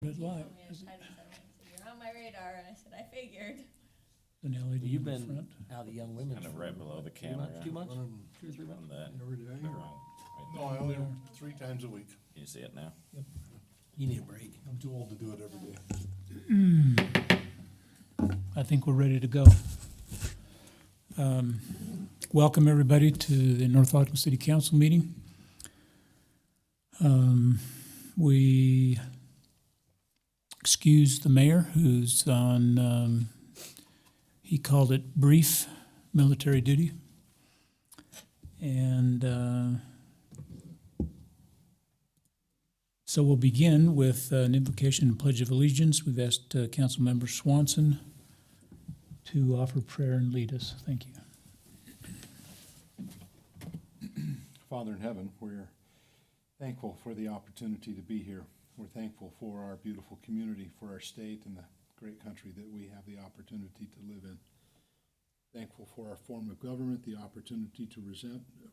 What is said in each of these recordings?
Red You light. told me I was hiding something. So you're on my radar, and I said, I figured. An LED You've in the been front. out of Young Women's Kind of for right below the 2 camera. months, 2 months, 2 or 3 months. On that. Every day? Wrong. No, Right I only, Yeah. 3 times a week. there. You see it now? You need a break. I'm too old to do it every day. I think we're ready to go. Welcome, everybody, to the North Ogden City Council meeting. We excuse the mayor, who's on, he called it brief military duty. And so we'll begin with an invocation and pledge of allegiance. We've asked Councilmember Swanson to offer prayer and lead us. Thank you. Father in heaven, we're thankful for the opportunity to be here. We're thankful for our beautiful community, for our state and the great country that we have the opportunity to live in. Thankful for our form of government, the opportunity to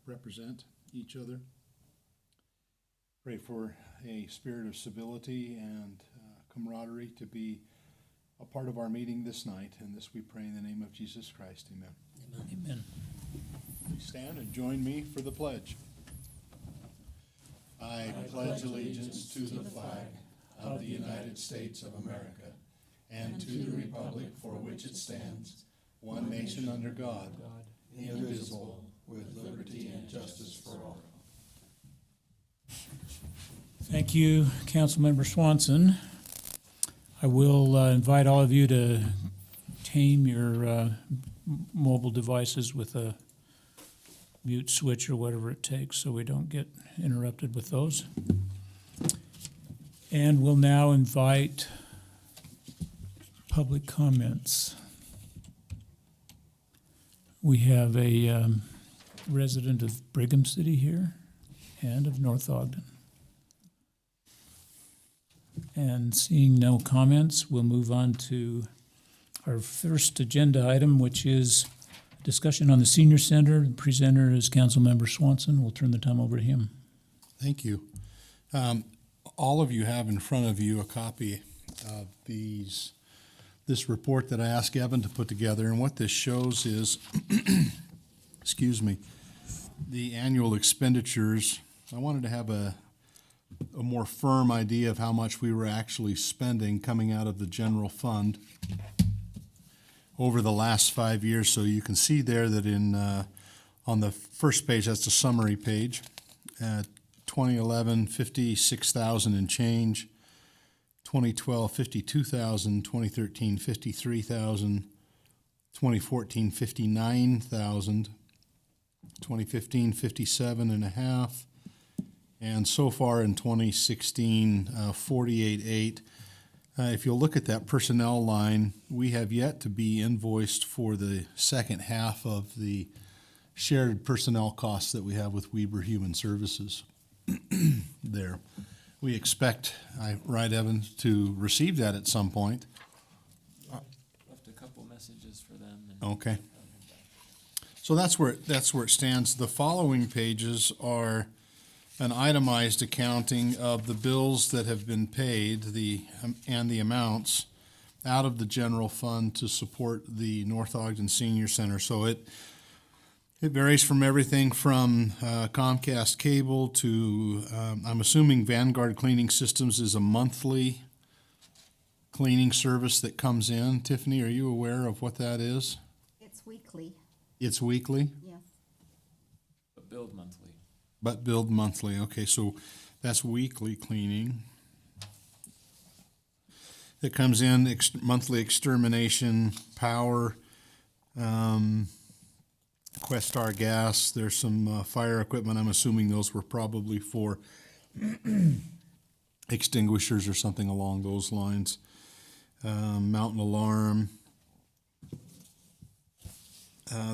represent each other. Pray for a spirit of civility and camaraderie to be a part of our meeting this night. And this we pray in the name of Jesus Christ. Amen. Amen. Please stand and join me for the pledge. I pledge allegiance to the flag of the United States of America and to the republic for which it stands, one nation under God, indivisible, with liberty and justice for all. Thank you, Councilmember Swanson. I will invite all of you to tame your mobile devices with a mute switch or whatever it takes so we don't get interrupted with those. And we'll now invite public comments. We have a resident of Brigham City here and of North Ogden. And seeing no comments, we'll move on to our first agenda item, which is discussion on the senior center. The presenter is Councilmember Swanson. We'll turn the time over to him. Thank you. All of you have in front of you a copy of this report that I asked Evan to put together, and what this shows is, excuse me, the annual expenditures. I wanted to have a more firm idea of how much we were actually spending coming out of the general fund over the last 5 years. So you can see there that on the first page, that's the summary page, 2011, 56,000 and change, 2012, 52,000, 2013, 53,000, 2014, 59,000, 2015, 57 and a half, and so far in 2016, 48.8. If you'll look at that personnel line, we have yet to be invoiced for the second half of the shared personnel costs that we have with Weber Human Services there. We expect, right, Evan, to receive that at some point. Left a couple messages for them. And Okay. So that's where it stands. The following pages are an itemized accounting of the bills that have been paid, and the amounts out of the general fund to support the North Ogden Senior Center. So it varies from everything from Comcast cable to, I'm assuming Vanguard Cleaning Systems is a monthly cleaning service that comes in. Tiffany, are you aware of what that is? It's weekly, It's weekly? yes. but billed monthly. But billed monthly. Okay, so that's weekly cleaning. It comes in monthly extermination, power, Questar gas. There's some fire equipment. I'm assuming those were probably for extinguishers or something along those lines. Mountain alarm.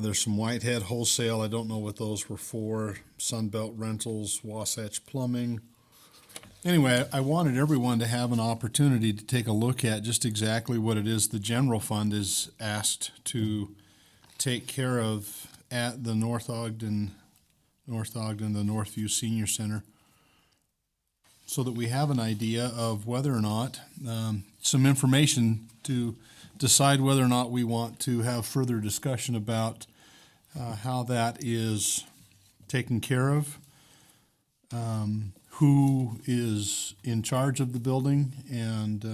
There's some Whitehead wholesale. I don't know what those were for. Sunbelt Rentals, Wasatch Plumbing. Anyway, I wanted everyone to have an opportunity to take a look at just exactly what it is the general fund is asked to take care of at the North Ogden, the Northview Senior Center. so that we have an idea of whether or not, some information to decide whether or not we want to have further discussion about how that is taken care of, who is in charge of the building and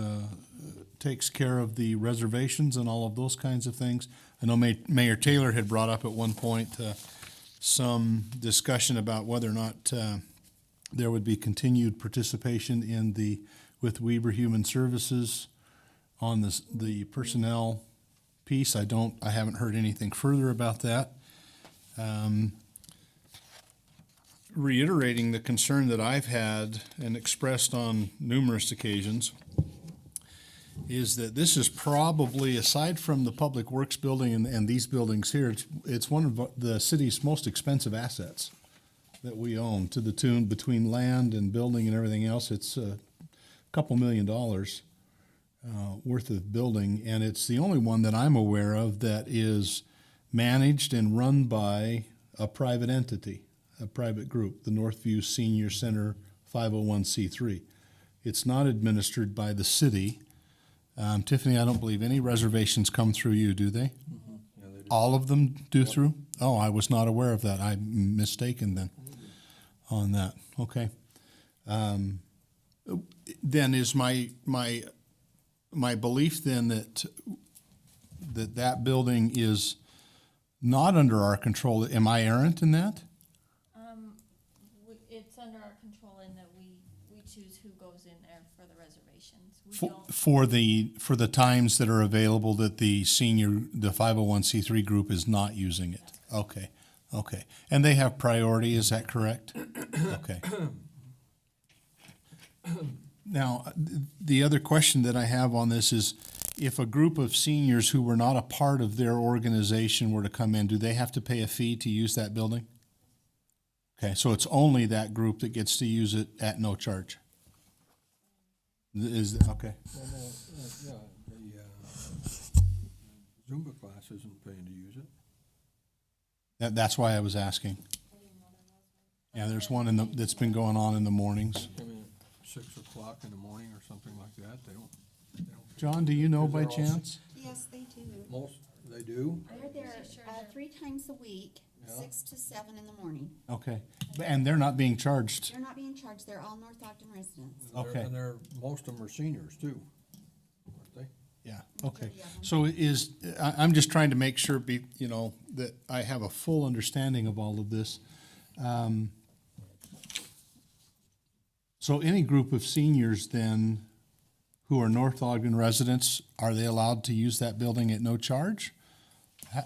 takes care of the reservations and all of those kinds of things. I know Mayor Taylor had brought up at one point some discussion about whether or not there would be continued participation with Weber Human Services on the personnel piece. I haven't heard anything further about that. Reiterating the concern that I've had and expressed on numerous occasions is that this is probably, aside from the Public Works building and these buildings here, it's one of the city's most expensive assets that we own, to the tune, between land and building and everything else, it's a couple $1 million worth of building, and it's the only one that I'm aware of that is managed and run by a private entity, a private group, the Northview Senior Center 501c3. It's not administered by the city. Tiffany, I don't believe any reservations come through you, do they? Yeah, they do. All of them do through? Oh, I was not aware of that. I'm mistaken then on that. Okay. Then is my belief then that building is not under our control. Am I errant in that? It's under our control in that we choose who goes in there for the reservations. We For, don't, for the times that are available that the 501c3 group is not using it? Okay, okay. And they have priority, is that correct? Okay. Now, the other question that I have on this is, if a group of seniors who were not a part of their organization were to come in, do they have to pay a fee to use that building? Okay, so it's only that group that gets to use it at no charge? Okay, Well, no, yeah, the Zumba class isn't paying to use it. that's why I was asking. Yeah, there's one that's been going on in the mornings. Come in at 6 o'clock in the morning or something like that, they don't. John, do you know by Because they're all- chance? Yes, they do. Most, they do? They're there Sure, 3 times a week, Yeah. 6 to 7 in the morning. Okay, and they're not being charged? They're not being charged, they're all North Ogden residents. Okay. And most of them are seniors too, aren't they? Yeah, okay. Majority of them. So I'm just trying to make sure, that I have a full understanding of all of this. So any group of seniors then who are North Ogden residents, are they allowed to use that building at no charge? to my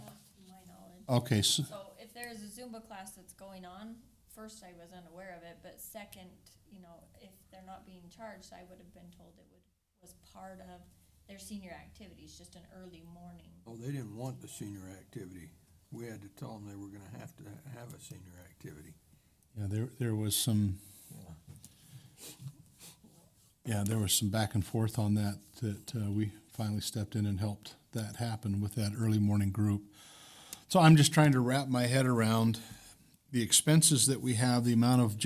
knowledge. Okay, so, So if there's a Zumba class that's going on, first I was unaware of it, but second, if they're not being charged, I would have been told was part of their senior activities, just an early morning. Oh, they didn't want the senior activity. We had to tell them they were gonna have to have a senior activity. yeah, there was some, there was some back and forth on that we finally stepped in and helped that happen with that early morning group. So I'm just trying to wrap my head around the expenses that we have, the amount of the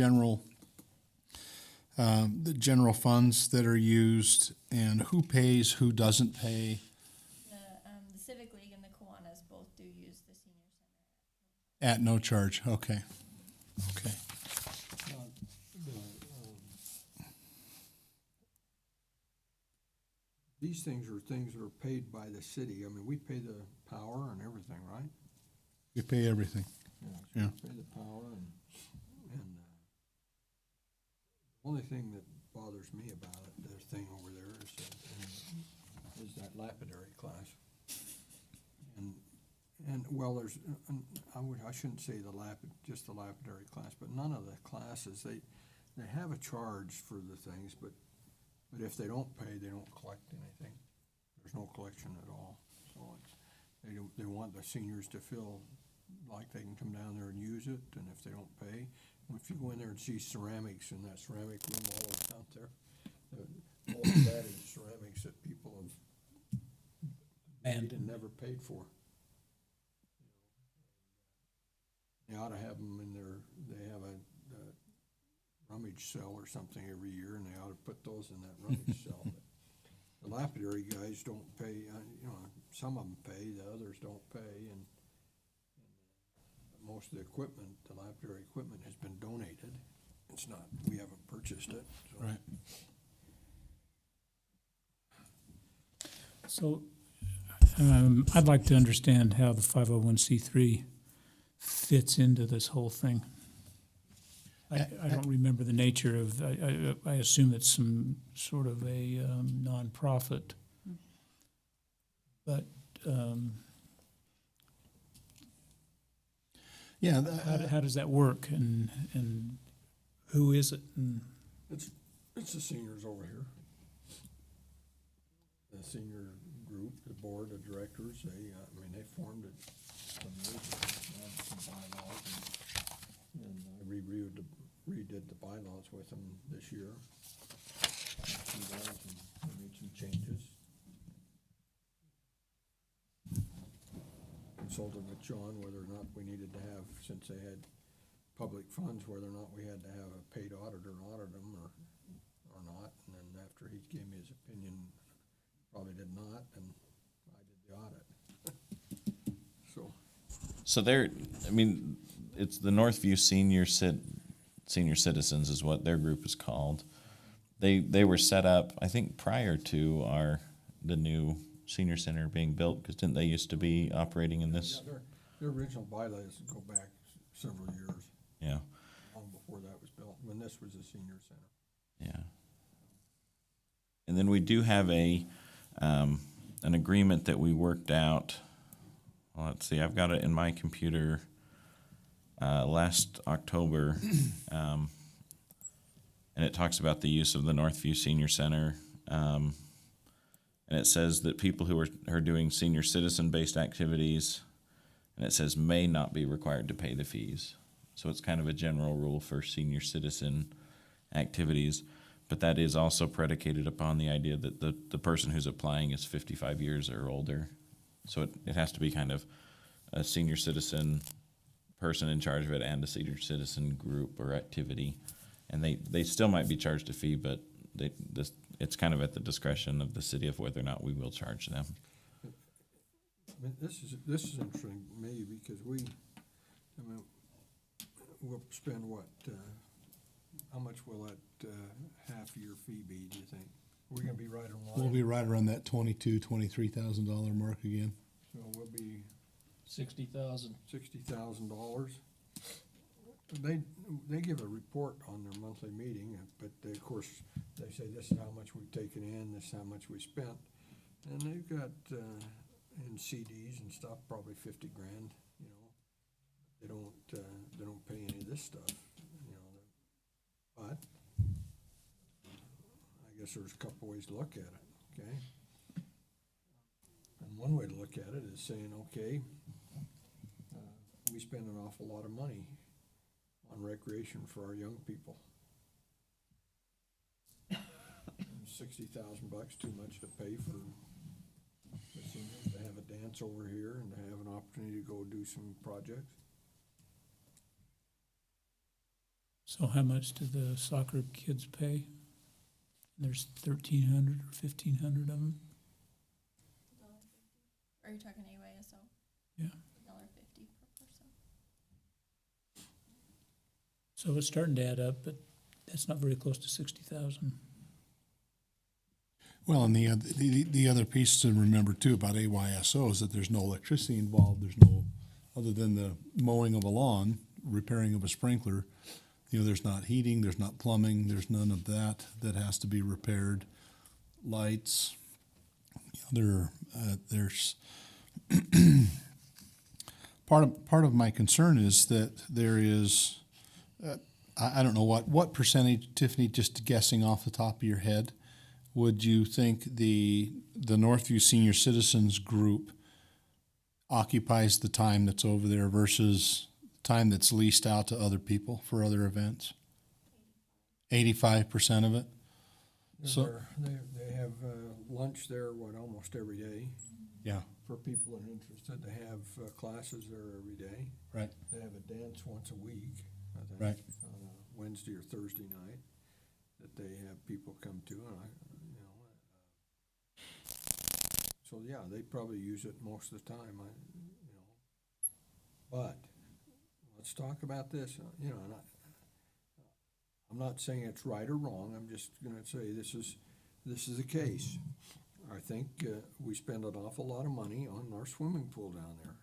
general funds that are used, and who pays, who doesn't pay The Civic League and the Kiwanis both do use the senior center. at no charge. Okay, okay. These things are things that are paid by the city. I mean, we pay the power and everything, right? We pay everything. So Yeah. we pay the power and the only thing that bothers me about it, the thing over there is that lapidary class. And well, there's, I shouldn't say just the lapidary class, but none of the classes, they have a charge for the things, but if they don't pay, they don't collect anything. There's no collection at all. So they want the seniors to feel like they can come down there and use it, and if they don't pay, if you go in there and see ceramics in that ceramic room all over out there, all of that is ceramics that people have made and never paid for. They ought to have them in they have a rummage rummage cell or something every year, and they ought to put those in that rummage cell. The lapidary guys don't pay, you know, some of them pay, the others don't pay, and most of the equipment, the lapidary equipment has been donated. It's not, we haven't purchased it, so. Right. So, I'd like to understand how the 501c3 fits into this whole thing. I don't remember the nature of, I assume it's some sort of a nonprofit. But Yeah, how does that work, and who is it? And It's the seniors over here. The senior group, the board of directors, they formed it some years ago, had some bylaws, and I redid the bylaws with them this year. And made some changes. Consulted with John whether or not we needed to have, since they had public funds, whether or not we had to have a paid auditor audit them or not. And then after he gave me his opinion, probably did not, and I did the audit. So they're, I mean, it's the Northview Senior Citizens is what their group is called. They were set up, I think, prior to the new senior center being built, because didn't they used to be operating in this? Yeah, their original bylaws go back several years, Yeah, long before that was built, when this was a senior center. yeah. And then we do have an agreement that we worked out. Well, let's see, I've got it in my computer last October, and it talks about the use of the Northview Senior Center. And it says that people who are doing senior citizen-based activities, and it says may not be required to pay the fees. So it's kind of a general rule for senior citizen activities, but that is also predicated upon the idea that the person who's applying is 55 years or older. So it has to be kind of a senior citizen person in charge of it and a senior citizen group or activity. And they still might be charged a fee, but it's kind of at the discretion of the city of whether or not we will charge them. I mean, this is interesting to me because we'll spend how much will that half-year fee be, do you think? We're gonna be right on line? we'll be right around that $23,000 mark again. So we'll be $60,000. $60,000. They give a report on their monthly meeting, but of course, they say this is how much we've taken in, this is how much we spent. And they've got, in CDs and stuff, probably 50 grand, you know. They don't pay any of this stuff, you know. But I guess there's a couple ways to look at it, okay? And one way to look at it is saying, okay, we spend an awful lot of money on recreation for our young people. $60,000 too much to pay for the seniors to have a dance over here and to have an opportunity to go do some projects. so how much do the soccer kids pay? There's 1,300 or 1,500 of them. Are you talking AYSO? Yeah. $1.50 per person. So it's starting to add up, but that's not very close to 60,000. Well, and the other piece to remember too about AYSO is that there's no electricity involved. There's no, other than the mowing of a lawn, repairing of a sprinkler. You know, there's not heating, there's not plumbing, there's none of that has to be repaired. Lights, you know, there's part of my concern is that there is, I don't know what percentage, Tiffany, just guessing off the top of your head, would you think the Northview Senior Citizens Group occupies the time that's over there versus time that's leased out to other people for other events? 85% of it? So They have lunch there, almost every day. yeah, For people that are interested, they have classes there every day. right. They have a dance once a week, I think. Right. Wednesday or Thursday night that they have people come to, and so yeah, they probably use it most of the time, But, let's talk about this, and I'm not saying it's right or wrong, I'm just gonna say this is the case. I think, we spend an awful lot of money on our swimming pool down there.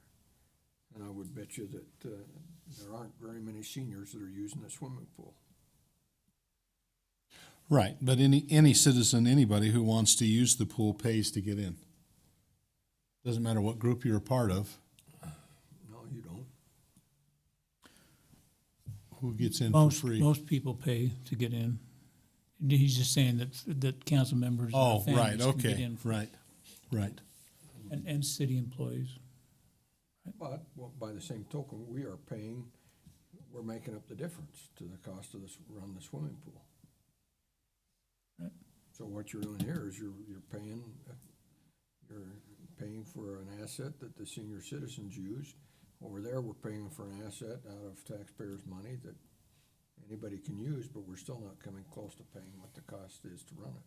And I would bet you that, there aren't very many seniors that are using the swimming pool. Right, but any citizen, anybody who wants to use the pool pays to get in. Doesn't matter what group you're a part of, No, you don't. who gets in for free. Most people pay to get in. He's just saying that council members Oh, and right, families can get okay, in. right. And city employees. But, well, by the same token, we're making up the difference to the cost of run the swimming pool. Right. So what you're doing here is you're paying for an asset that the senior citizens use. Over there, we're paying for an asset out of taxpayers' money that anybody can use, but we're still not coming close to paying what the cost is to run it.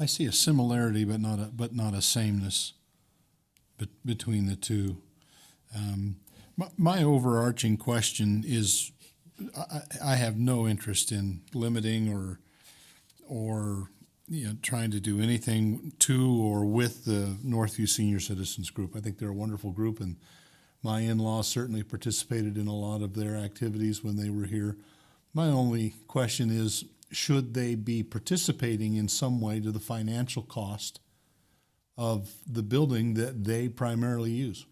I see a similarity, but not a sameness between the two. My overarching question is, I have no interest in limiting or trying to do anything to or with the Northview Senior Citizens Group. I think they're a wonderful group, and my in-laws certainly participated in a lot of their activities when they were here. My only question is, should they be participating in some way to the financial cost of the building that they primarily use?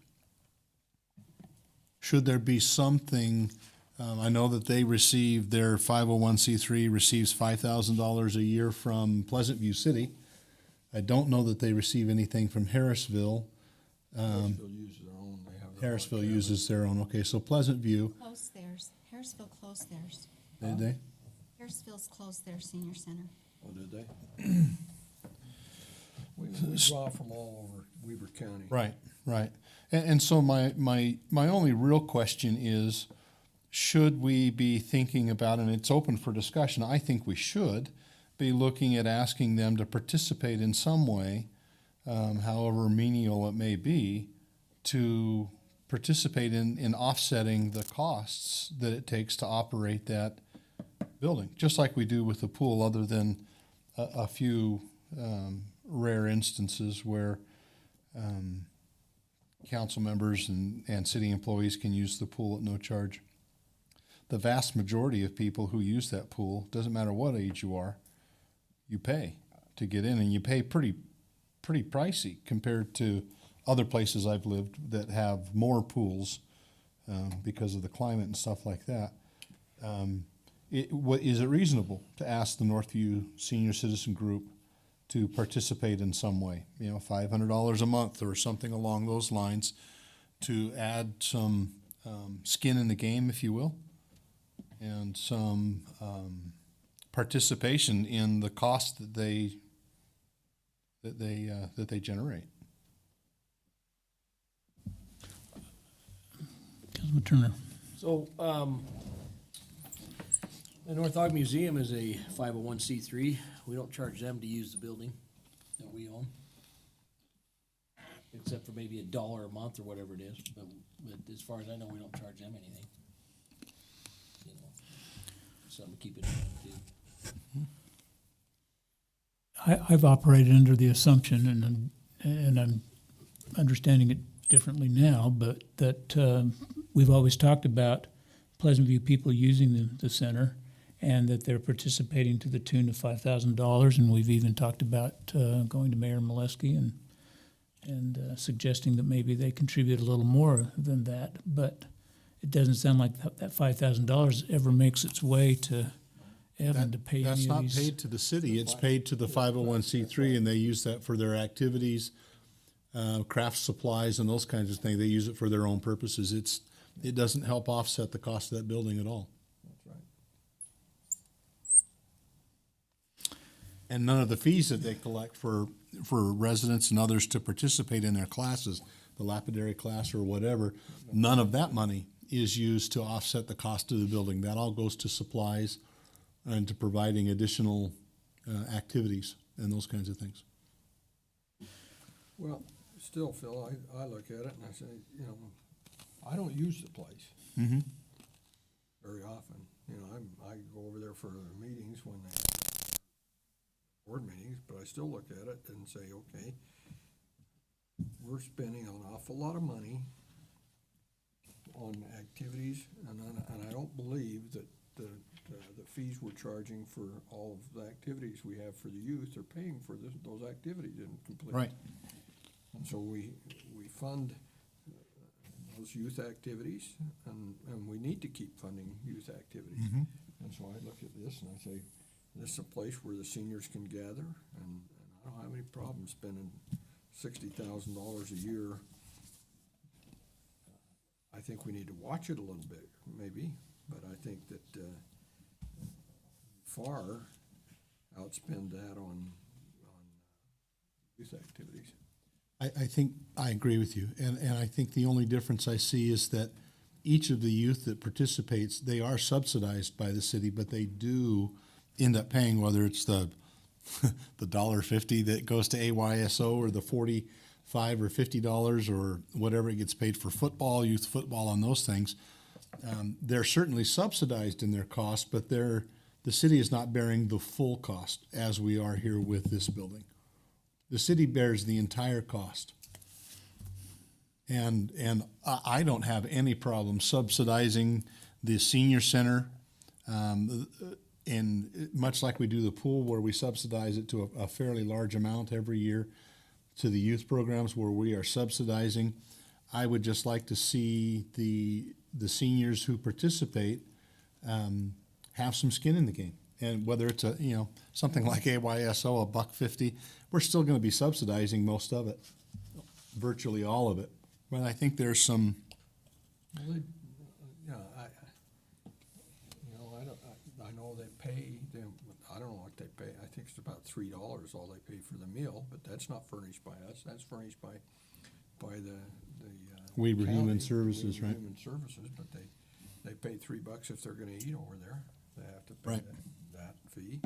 Should there be something, I know that they receive, their 501c3 receives $5,000 a year from Pleasant View City. I don't know that they receive anything from Harrisville. Harrisville uses their own, they have their own Harrisville academy. uses their own, okay, so Pleasant View, Closed theirs. Harrisville closed theirs. did they? Harrisville's closed their senior center. Oh, did they? We draw from all over Weber County. Right. And so my only real question is, should we be thinking about, and it's open for discussion, I think we should be looking at asking them to participate in some way, however menial it may be, to participate in offsetting the costs that it takes to operate that building, just like we do with the pool, other than a few rare instances where council members and city employees can use the pool at no charge. The vast majority of people who use that pool, doesn't matter what age you are, you pay to get in, and you pay pretty pricey compared to other places I've lived that have more pools because of the climate and stuff like that. Is it reasonable to ask the Northview Senior Citizen Group to participate in some way? $500 a month or something along those lines to add some skin in the game, if you will, and some participation in the cost that they generate. Councilman Turner. So, the North Ogden Museum is a 501c3. We don't charge them to use the building that we own, except for maybe $1 a month or whatever it is. But as far as I know, we don't charge them anything. Something to keep in mind too. I've operated under the assumption, and I'm understanding it differently now, but that we've always talked about Pleasant View people using the center, and that they're participating to the tune of $5,000, and we've even talked about going to Mayor Molesky and suggesting that maybe they contribute a little more than that, but it doesn't sound like that $5,000 ever makes its way to Evan to pay That's any of not these. paid to the city, it's paid to the 501c3, and they use that for their activities, craft supplies and those kinds of things. They use it for their own purposes. It doesn't help offset the cost of that building at all. That's right. And none of the fees that they collect for residents and others to participate in their classes, the lapidary class or whatever, none of that money is used to offset the cost of the building. That all goes to supplies and to providing additional activities and those kinds of things. Well, still, Phil, I look at it and I say, you know, I don't use the place Mm-hmm. very often. You know, I go over there for meetings when they board meetings, but I still look at it and say, okay, we're spending an awful lot of money on activities, and I don't believe that the fees we're charging for all of the activities we have for the youth are paying for those activities in complete. Right. And so we fund those youth activities, and we need to keep funding youth activities. Mm-hmm. And so I look at this and I say, this is a place where the seniors can gather, and I don't have any problem spending $60,000 a year. I think we need to watch it a little bit, maybe, but I think that far outspend that on youth activities. I think I agree with you, and I think the only difference I see is that each of the youth that participates, they are subsidized by the city, but they do end up paying, whether it's the $1.50 that goes to AYSO or the $45 or $50 or whatever it gets paid for football, youth football, and those things. They're certainly subsidized in their cost, but the city is not bearing the full cost as we are here with this building. The city bears the entire cost. And I don't have any problem subsidizing the senior center, and much like we do the pool, where we subsidize it to a fairly large amount every year, to the youth programs where we are subsidizing. I would just like to see the seniors who participate have some skin in the game. And whether it's something like AYSO, $1.50, we're still going to be subsidizing most of it, virtually all of it. But I think there's some. Well, I know they pay them. I don't know what they pay. I think it's about $3 all they pay for the meal, but that's not furnished by us. That's furnished by the Weber county, Human Services, Weber right? Human Services, but they pay $3 if they're going to eat over there. They have to pay Right. that fee.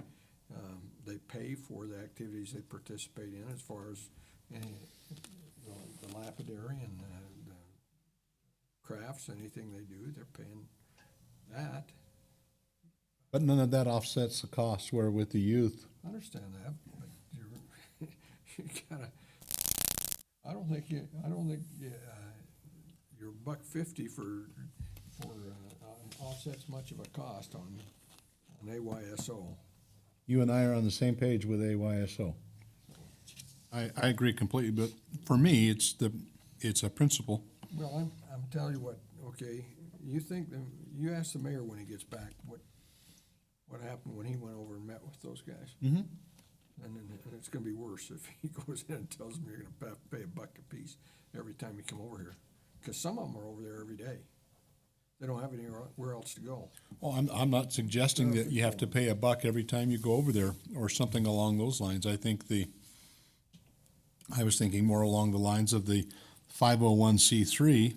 They pay for the activities they participate in, as far as the lapidary and the crafts, anything they do, they're paying that. But none of that offsets the cost, where with the youth, I understand that, but you gotta. I don't think your $1.50 for offsets much of a cost on AYSO. you and I are on the same page with AYSO. I agree completely, but for me, it's a principle. Well, I'm telling you what. Okay, you ask the mayor when he gets back what happened when he went over and met with those guys. Mm-hmm. And it's going to be worse if he goes in and tells them you're going to pay $1 a piece every time you come over here, because some of them are over there every day. They don't have anywhere else to go. Well, I'm not suggesting that you have to pay $1 every time you go over there or something along those lines. I was thinking more along the lines of the 501c3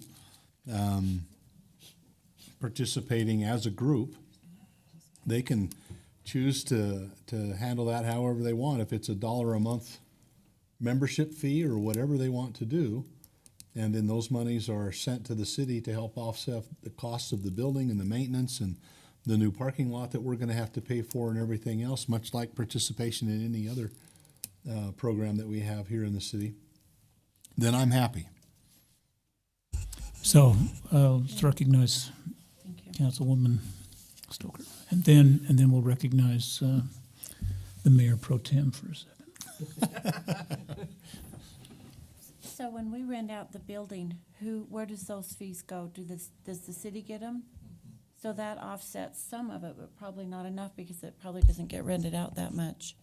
participating as a group. They can choose to handle that however they want. If it's $1 a month membership fee or whatever they want to do, and then those monies are sent to the city to help offset the costs of the building and the maintenance and the new parking lot that we're going to have to pay for and everything else, much like participation in any other program that we have here in the city, then I'm happy. So let's recognize Councilwoman Stoker, and then we'll recognize the Mayor Pro Tem for a second. So when we rent out the building, where does those fees go? Does the city get them? So that offsets some of it, but probably not enough, because it probably doesn't get rented out that much.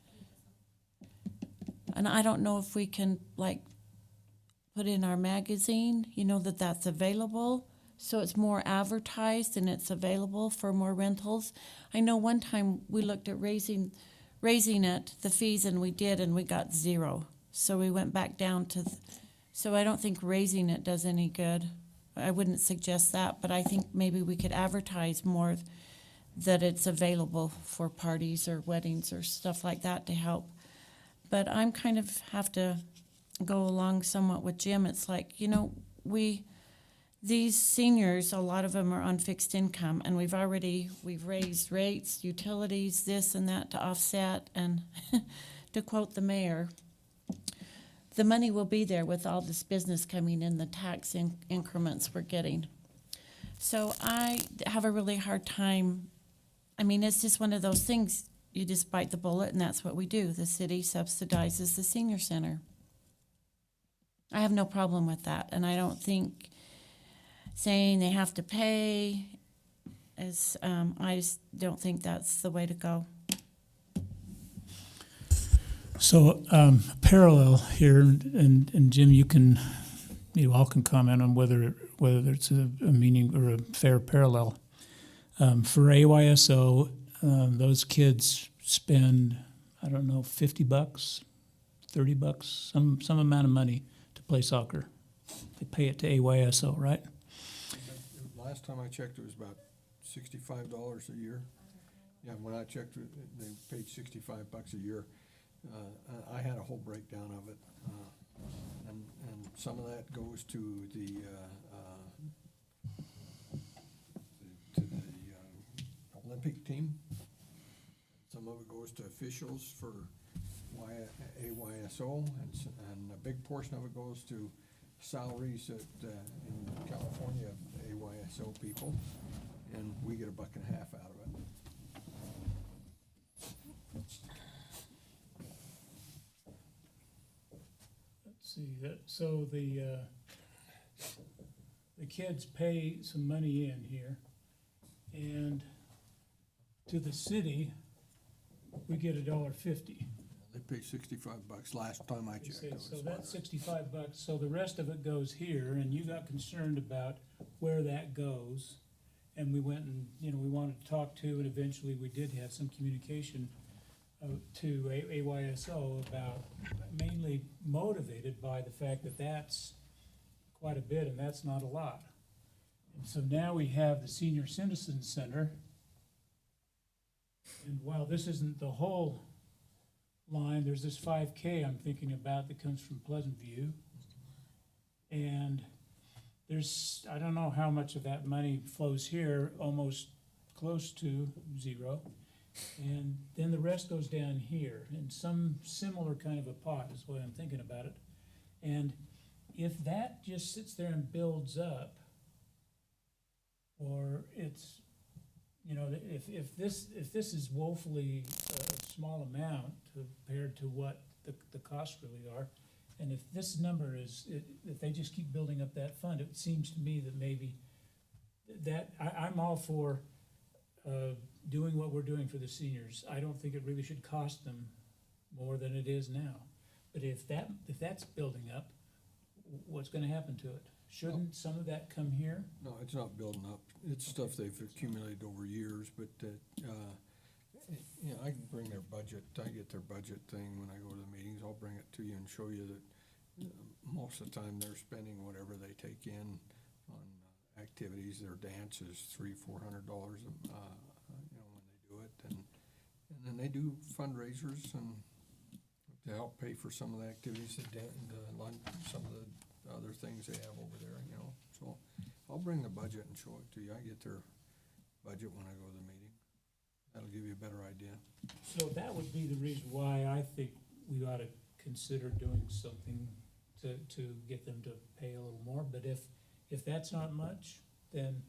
And I don't know if we can, put in our magazine, that's available, so it's more advertised and it's available for more rentals. I know one time we looked at raising it, the fees, and we got 0. So we went back down to So I don't think raising it does any good. I wouldn't suggest that, but I think maybe we could advertise more that it's available for parties or weddings or stuff like that to help. But I'm kind of have to go along somewhat with Jim. It's like, you know, these seniors, a lot of them are on fixed income, and we've raised rates, utilities, this and that to offset, and to quote the mayor, the money will be there with all this business coming in, the tax increments we're getting. So I have a really hard time. I mean, it's just one of those things, you just bite the bullet, and that's what we do. The city subsidizes the senior center. I have no problem with that, and I don't think saying they have to pay is, I just don't think that's the way to go. So, parallel here, and Jim, you all can comment on whether it's a meaning or a fair parallel. For AYSO, those kids spend, I don't know, $50, $30, some amount of money to play soccer. They pay it to AYSO, right? Last time I checked, it was about $65 a year. Yeah, when I checked, they paid $65 a year. I had a whole breakdown of it, and some of that goes to the Olympic team. Some of it goes to officials for AYSO, and a big portion of it goes to salaries in California of AYSO people, and we get $1.50 out of it. See that, so the kids pay some money in here, and to the city, we get $1.50. They pay $65 last time I checked. It So was that's $65, so the rest of it goes here, and you got concerned about where that goes. And we went and, we wanted to talk to, and eventually we did have some communication to AYSO about, mainly motivated by the fact that that's quite a bit and that's not a lot. And so now we have the Senior Citizen Center. And while this isn't the whole line, there's this 5K I'm thinking about that comes from Pleasant View. And there's, I don't know how much of that money flows here, almost close to zero. And then the rest goes down here in some similar kind of a pot is the way I'm thinking about it. And if that just sits there and builds up, or it's, if this is woefully a small amount compared to what the costs really are, and if this number is, if they just keep building up that fund, it seems to me that maybe that, I'm all for doing what we're doing for the seniors. I don't think it really should cost them more than it is now. But if that's building up, what's gonna happen to it? Shouldn't some of that come here? No, it's not building up. It's stuff they've accumulated over years, but, I can bring their budget. I get their budget thing when I go to the meetings. I'll bring it to you and show you that most of the time they're spending whatever they take in on activities. Their dance is $300-400, when they do it. And then they do fundraisers and to help pay for some of the activities, the lunch, some of the other things they have over there, So I'll bring the budget and show it to you. I get their budget when I go to the meeting. That'll give you a better idea. So that would be the reason why I think we ought to consider doing something to get them to pay a little more. But if that's not much, then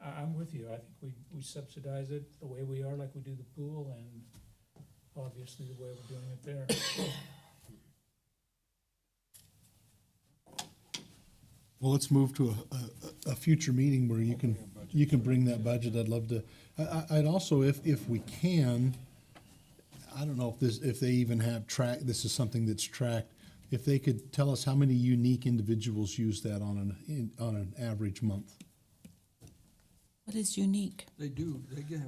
I'm with you. I think we subsidize it the way we are, like we do the pool, and obviously the way we're doing it there. Well, let's move to a future meeting where you can bring that budget. I'd love to. I'd also, if we can, I don't know if they even have this is something that's tracked. If they could tell us how many unique individuals use that on an average month. What is unique? They do. They get.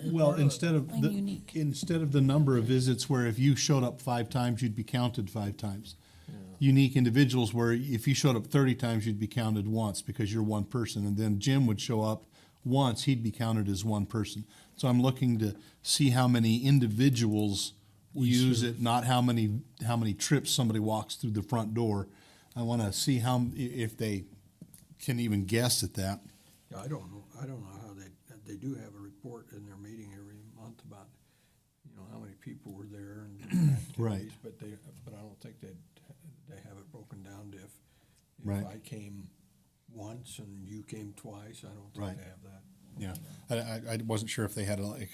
Well, instead of I'm unique. the number of visits, where if you showed up 5 times, you'd be counted 5 times. Yeah. unique individuals where if you showed up 30 times, you'd be counted once because you're one person. And then Jim would show up once, he'd be counted as one person. So I'm looking to see how many individuals use it, not how many trips somebody walks through the front door. I want to see if they can even guess at that. Yeah, I don't know how they do have a report in their meeting every month about, how many people were there and different activities. Right. But I don't think they have it broken down to if Right. I came once and you came twice. I don't Right. think they have that. Yeah, I wasn't sure if they had a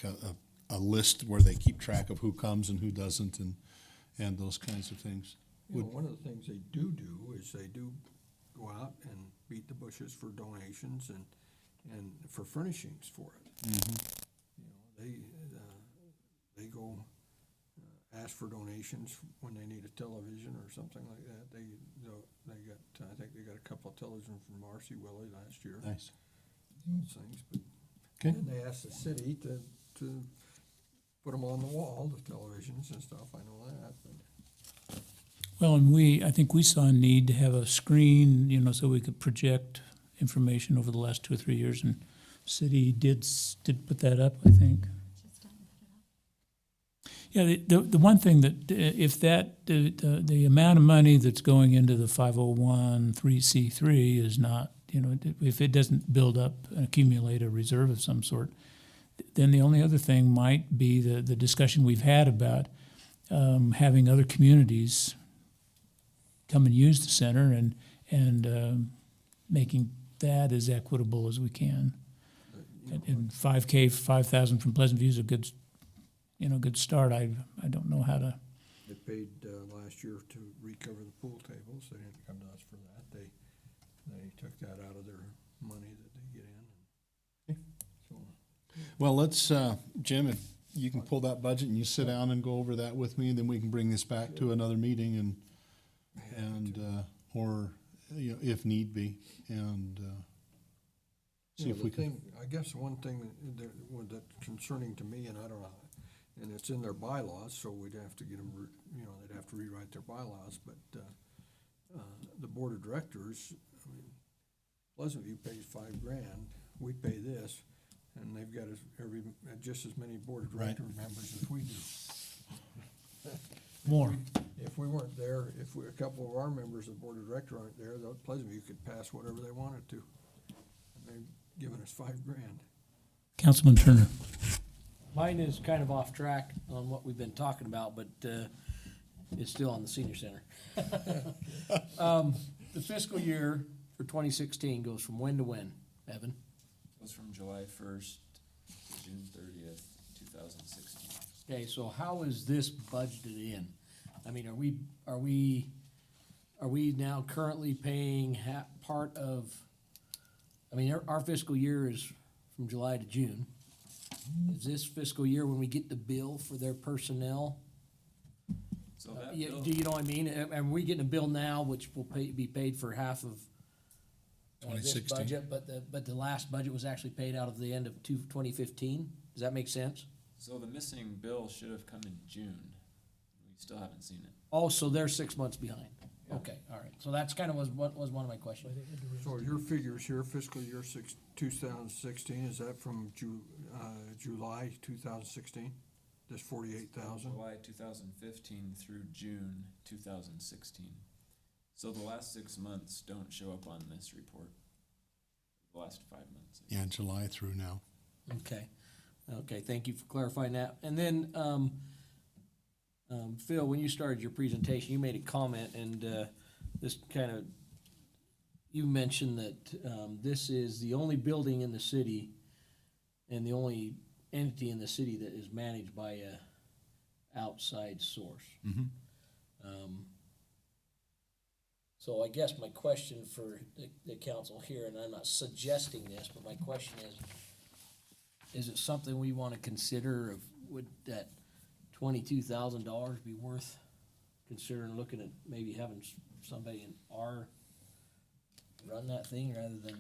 list where they keep track of who comes and who doesn't and those kinds of things. One of the things they do is they do go out and beat the bushes for donations and for furnishings for it. They go ask for donations when they need a television or something like that. I think they got a couple of televisions from Marcy Willie last year. Nice. Those things, but Okay. and they asked the city to put them on the wall, the televisions and stuff. I know that, but. Well, and I think we saw a need to have a screen, so we could project information over the last 2 or 3 years, and city did put that up, I think. Just don't put it up. Yeah, the one thing that, if the amount of money that's going into the 501(c)(3) is not, if it doesn't build up and accumulate a reserve of some sort, then the only other thing might be the discussion we've had about having other communities come and use the center and making that as equitable as we can. And 5K, 5,000 from Pleasant View is a good start. I don't know how to. They paid last year to recover the pool tables. They didn't come to us for that. They took that out of their money that they get in. So, Well, let's, Jim, if you can pull that budget and you sit down and go over that with me, and then we can bring this back to another meeting and or, if need be, and see if we can. I guess one thing that's concerning to me, and I don't know, and it's in their bylaws, so we'd have to get them, they'd have to rewrite their bylaws, but the board of directors, Pleasant View pays $5,000, we pay this, and they've got just as many board of director members as we do. More. If we weren't there, a couple of our members of the board of director aren't there, Pleasant View could pass whatever they wanted to. And they've given us $5,000. Councilman Turner. Mine is kind of off track on what we've been talking about, but it's still on the senior center. The fiscal year for 2016 goes from when to when, Evan? Goes from July 1st to June 30th, 2016. Okay, so how is this budgeted in? I mean, are we now currently paying part of, our fiscal year is from July to June. Is this fiscal year when we get the bill for their personnel? So that Yeah, bill, do you know what I mean? And we getting a bill now, which will be paid for half of this 2016. budget, but the last budget was actually paid out of the end of 2015? Does that make sense? so the missing bill should have come in June. We still haven't seen it. Oh, so they're 6 months behind. Okay, all right. So that's kind of was one of my questions. So your figures here, fiscal year 2016, is that from July 2016? This 48,000? July 2015 through June 2016. So the last 6 months don't show up on this report. The last 5 months. Yeah, July through now. Okay, thank you for clarifying that. And then, Phil, when you started your presentation, you made a comment, and this kind of, you mentioned that this is the only building in the city and the only entity in the city that is managed by a outside source. So I guess my question for the council here, and I'm not suggesting this, but my question is it something we want to consider? Would that $22,000 be worth considering looking at maybe having somebody in our run that thing rather than?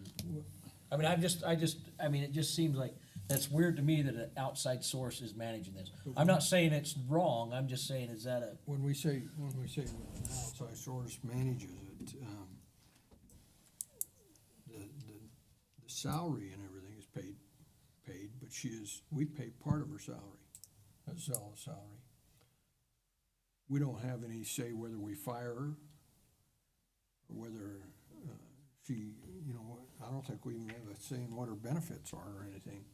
It just seems like That's weird to me that an outside source is managing this. I'm not saying it's wrong, I'm just saying, is that a, When we say an outside source manages it, the salary and everything is paid, but we pay part of her salary, Zella's salary. We don't have any say whether we fire her or whether, she, I don't think we even have a say in what her benefits are or anything.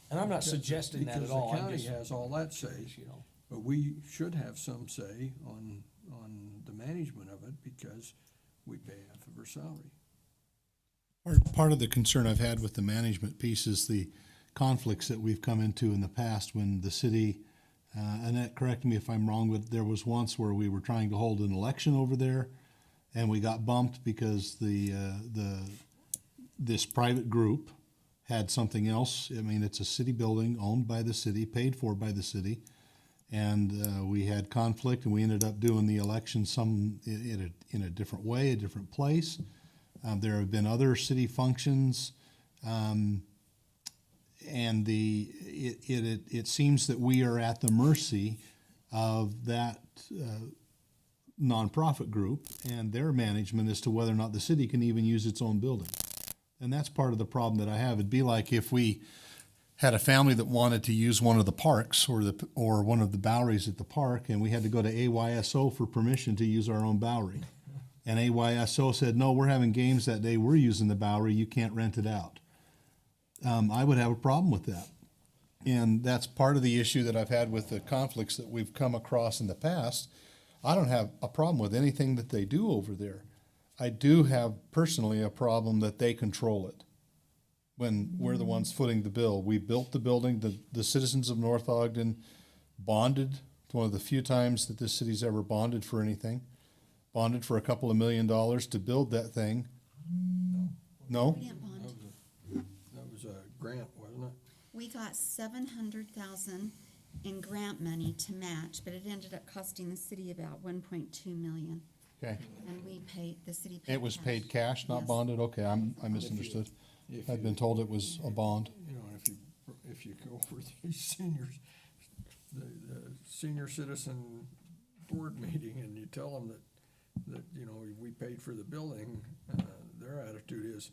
and I'm not suggesting that at all, Because the I'm county just, has all that say, but we should have some say on the management of it because we pay half of her salary. Part of the concern I've had with the management piece is the conflicts that we've come into in the past when the city, Annette, correct me if I'm wrong, but there was once where we were trying to hold an election over there, and we got bumped because this private group had something else. I mean, it's a city building owned by the city, paid for by the city, and we had conflict, and we ended up doing the election in a different way, a different place. There have been other city functions, and it seems that we are at the mercy of that nonprofit group and their management as to whether or not the city can even use its own building. And that's part of the problem that I have. It'd be like if we had a family that wanted to use one of the parks or one of the Boweries at the park, and we had to go to AYSO for permission to use our own Bowery. And AYSO said, no, we're having games that day, we're using the Bowery, you can't rent it out. I would have a problem with that. And that's part of the issue that I've had with the conflicts that we've come across in the past. I don't have a problem with anything that they do over there. I do have personally a problem that they control it when we're the ones footing the bill. We built the building, the citizens of North Ogden bonded. It's one of the few times that this city's ever bonded for anything. Bonded for a couple of $1 million to build that thing. No? We didn't bond. That was a grant, wasn't it? We got 700,000 in grant money to match, but it ended up costing the city about 1.2 million. Okay. And the city paid It was cash. paid cash, not Yes. bonded? Okay, I misunderstood. If I'd been told it was a bond. If you go over these seniors, the senior citizen board meeting and you tell them that we paid for the building, their attitude is,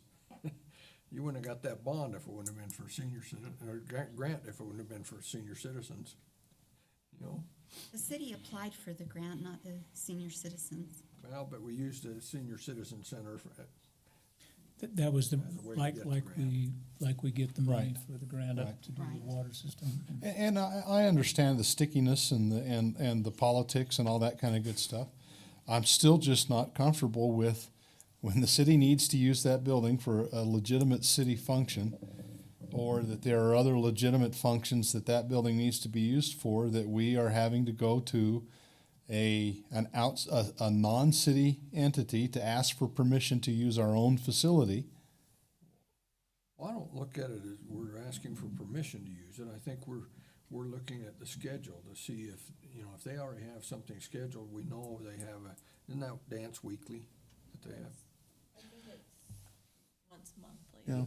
you wouldn't have got that bond if it wouldn't have been for senior citizen, or grant if it wouldn't have been for senior citizens, The city applied for the grant, not the senior citizens. Well, but we used the senior citizen center for, That was the, As a way to like get the we get the money Right. for the grant up Right. to do Right. the water system. And I understand the stickiness and the politics and all that kind of good stuff. I'm still just not comfortable with when the city needs to use that building for a legitimate city function, or that there are other legitimate functions that building needs to be used for, that we are having to go to a non-city entity to ask for permission to use our own facility. well, I don't look at it as we're asking for permission to use it. I think we're looking at the schedule to see if they already have something scheduled, we know they have isn't that dance weekly that they have? I think it's once monthly. Yeah.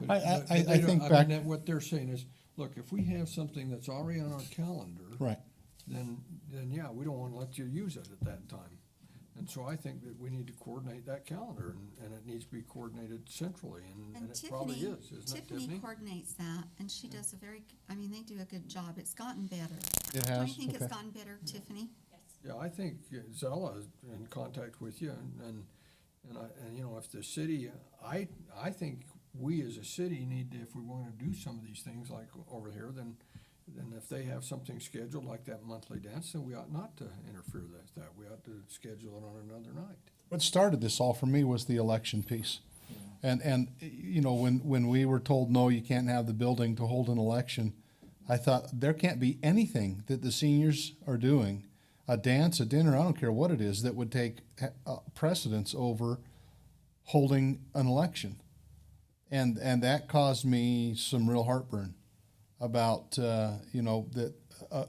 But- I but they don't- think I back- mean, what they're saying is, look, if we have something that's already on our calendar. Right. Then yeah, we don't wanna let you use it at that time. And so I think that we need to coordinate that calendar, and it needs to be coordinated centrally, and And it probably Tiffany, is, isn't it, Tiffany Tiffany? coordinates that, and she does they do a good job. It's gotten better. It Don't has? you think it's Okay. gotten better, Tiffany? Yes. Yeah, I think Zella is in contact with you, and if the city, I think we as a city need to, if we wanna do some of these things like over here, then if they have something scheduled like that monthly dance, then we ought not to interfere with that. We ought to schedule it on another night. What started this all for me was the election piece. And when we were told, no, you can't have the building to hold an election, I thought there can't be anything that the seniors are doing, a dance, a dinner, I don't care what it is, that would take precedence over holding an election. And that caused me some real heartburn about, that,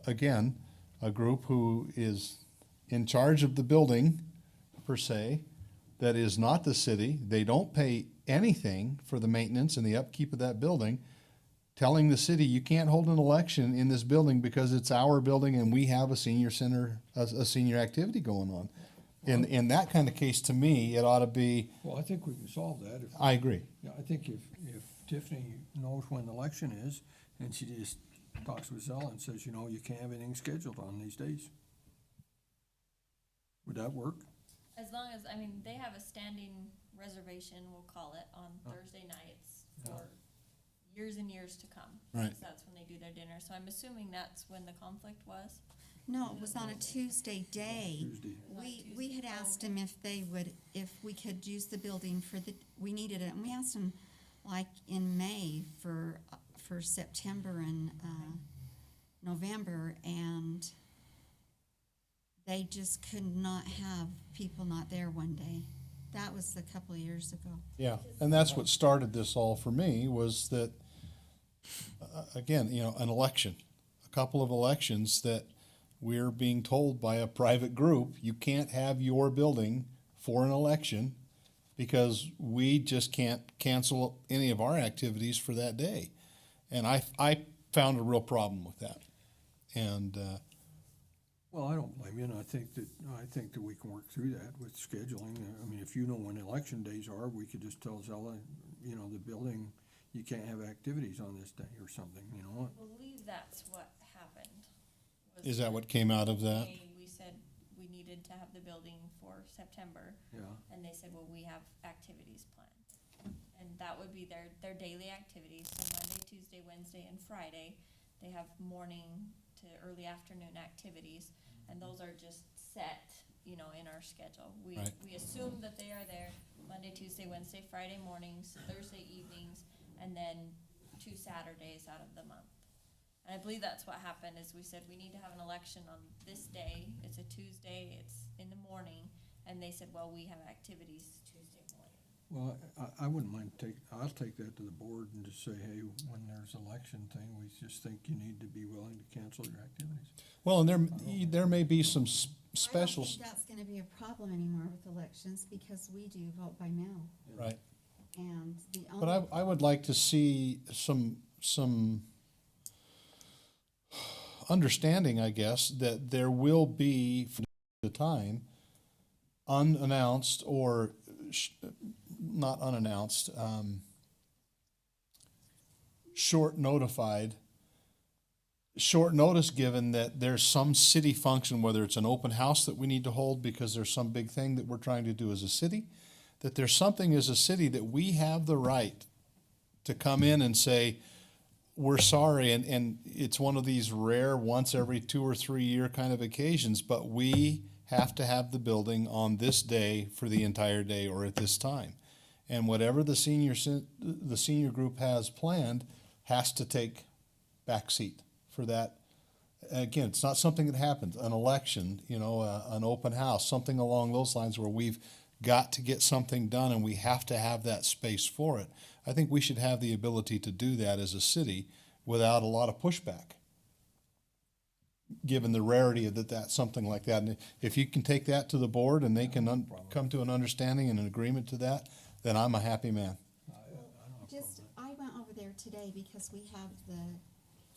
again, a group who is in charge of the building, per se, that is not the city. They don't pay anything for the maintenance and the upkeep of that building. telling the city, you can't hold an election in this building because it's our building and we have a senior center, a senior activity going on. In that kind of case, to me, it ought to be, Well, I think we can solve that if, I agree. yeah, I think if Tiffany knows when the election is, and she just talks with Zella and says, you know, you can't have anything scheduled on these days. Would that work? As long as, I mean, they have a standing reservation, we'll call it, on Oh. Thursday nights Yeah. for years and years to come. Right. 'Cause that's when they do their dinner, so I'm assuming that's when the conflict was. No, it was on a Tuesday day. Tuesday. We had asked them if they would, if we could use the building for we needed it, and we asked them like in May for September and, November, and they just could not have people not there one day. That was a couple of years ago. Yeah, and that's what started this all for me, was that, again, you know, an election, a couple of elections that we're being told by a private group, you can't have your building for an election because we just can't cancel any of our activities for that day. And I found a real problem with that. And, Well, I don't blame you, and I think that we can work through that with scheduling. I mean, if you know when election days are, we could just tell Zella, you know, the building, you can't have activities on this day or something, you know? I believe that's what happened. was is that what came out of that? We said we needed to have the building for September, Yeah, and they said, well, we have activities planned. And that would be their daily activities, so Monday, Tuesday, Wednesday, and Friday. They have morning to early afternoon activities, and those are just set, you know, in our schedule. Right. We assume that they are there Monday, Tuesday, Wednesday, Friday mornings, Thursday evenings, and then 2 Saturdays out of the month. And I believe that's what happened, is we said we need to have an election on this day, it's a Tuesday, it's in the morning, and they said, well, we have activities Tuesday morning. well, I wouldn't mind I'll take that to the board and just say, hey, when there's election thing, we just think you need to be willing to cancel your activities. Well, and there may be some specials, I don't think that's gonna be a problem anymore with elections, because we do vote by mail, right? and the But only. I would like to see some understanding, I guess, that there will be, from time to time, unannounced or not unannounced, short notice given that there's some city function, whether it's an open house that we need to hold because there's some big thing that we're trying to do as a city, that there's something as a city that we have the right to come in and say, we're sorry, and it's one of these rare once every 2 or 3 year kind of occasions, but we have to have the building on this day for the entire day or at this time. And whatever the senior group has planned has to take back seat for that. Again, it's not something that happens, an election, you know, an open house, something along those lines where we've got to get something done and we have to have that space for it. I think we should have the ability to do that as a city without a lot of pushback, given the rarity of that's something like that. And if you can take that to the board and they can come to an understanding and an agreement to that, then I'm a happy man. I went over there today because we have the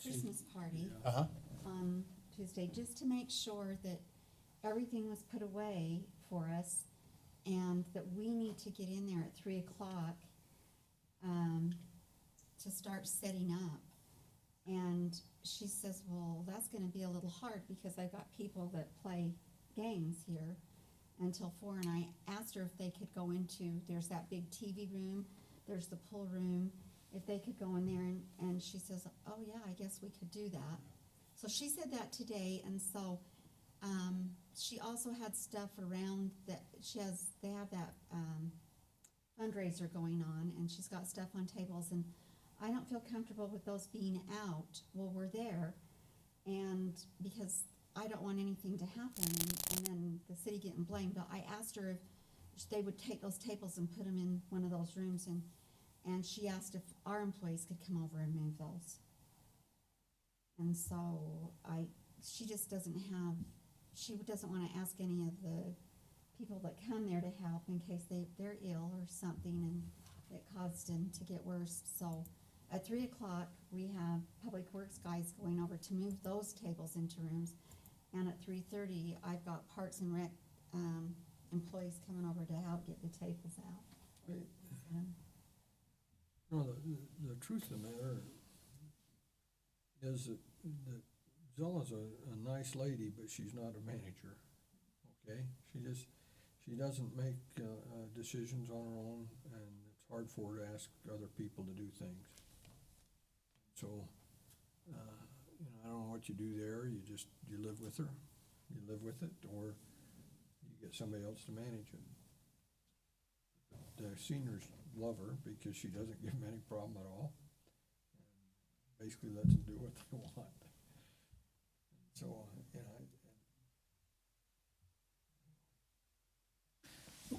Christmas party Uh-huh. on Tuesday, just to make sure that everything was put away for us, and that we need to get in there at 3:00, to start setting up. And she says, well, that's gonna be a little hard, because I've got people that play games here until 4, and I asked her if they could go into, there's that big TV room, there's the pool room, if they could go in there, and she says, oh yeah, I guess we could do that. So she said that today, and so, she also had stuff around that, they have that, fundraiser going on, and she's got stuff on tables, and I don't feel comfortable with those being out while we're there, and because I don't want anything to happen, and then the city getting blamed. But I asked her if they would take those tables and put them in one of those rooms, and she asked if our employees could come over and move those. And so she just doesn't wanna ask any of the people that come there to help in case they're ill or something, and it caused them to get worse. So at 3:00, we have Public Works guys going over to move those tables into rooms. And at 3:30, I've got Parks and Rec, employees coming over to help get the tables out. Right. So, No, the truth of the matter is that Zella's a nice lady, but she's not a manager, okay? She doesn't make, decisions on her own, and it's hard for her to ask other people to do things. So, I don't know what you do there, you live with her, you live with it, or you get somebody else to manage it. The seniors love her because she doesn't give them any problem at all. And basically lets them do what they want. So,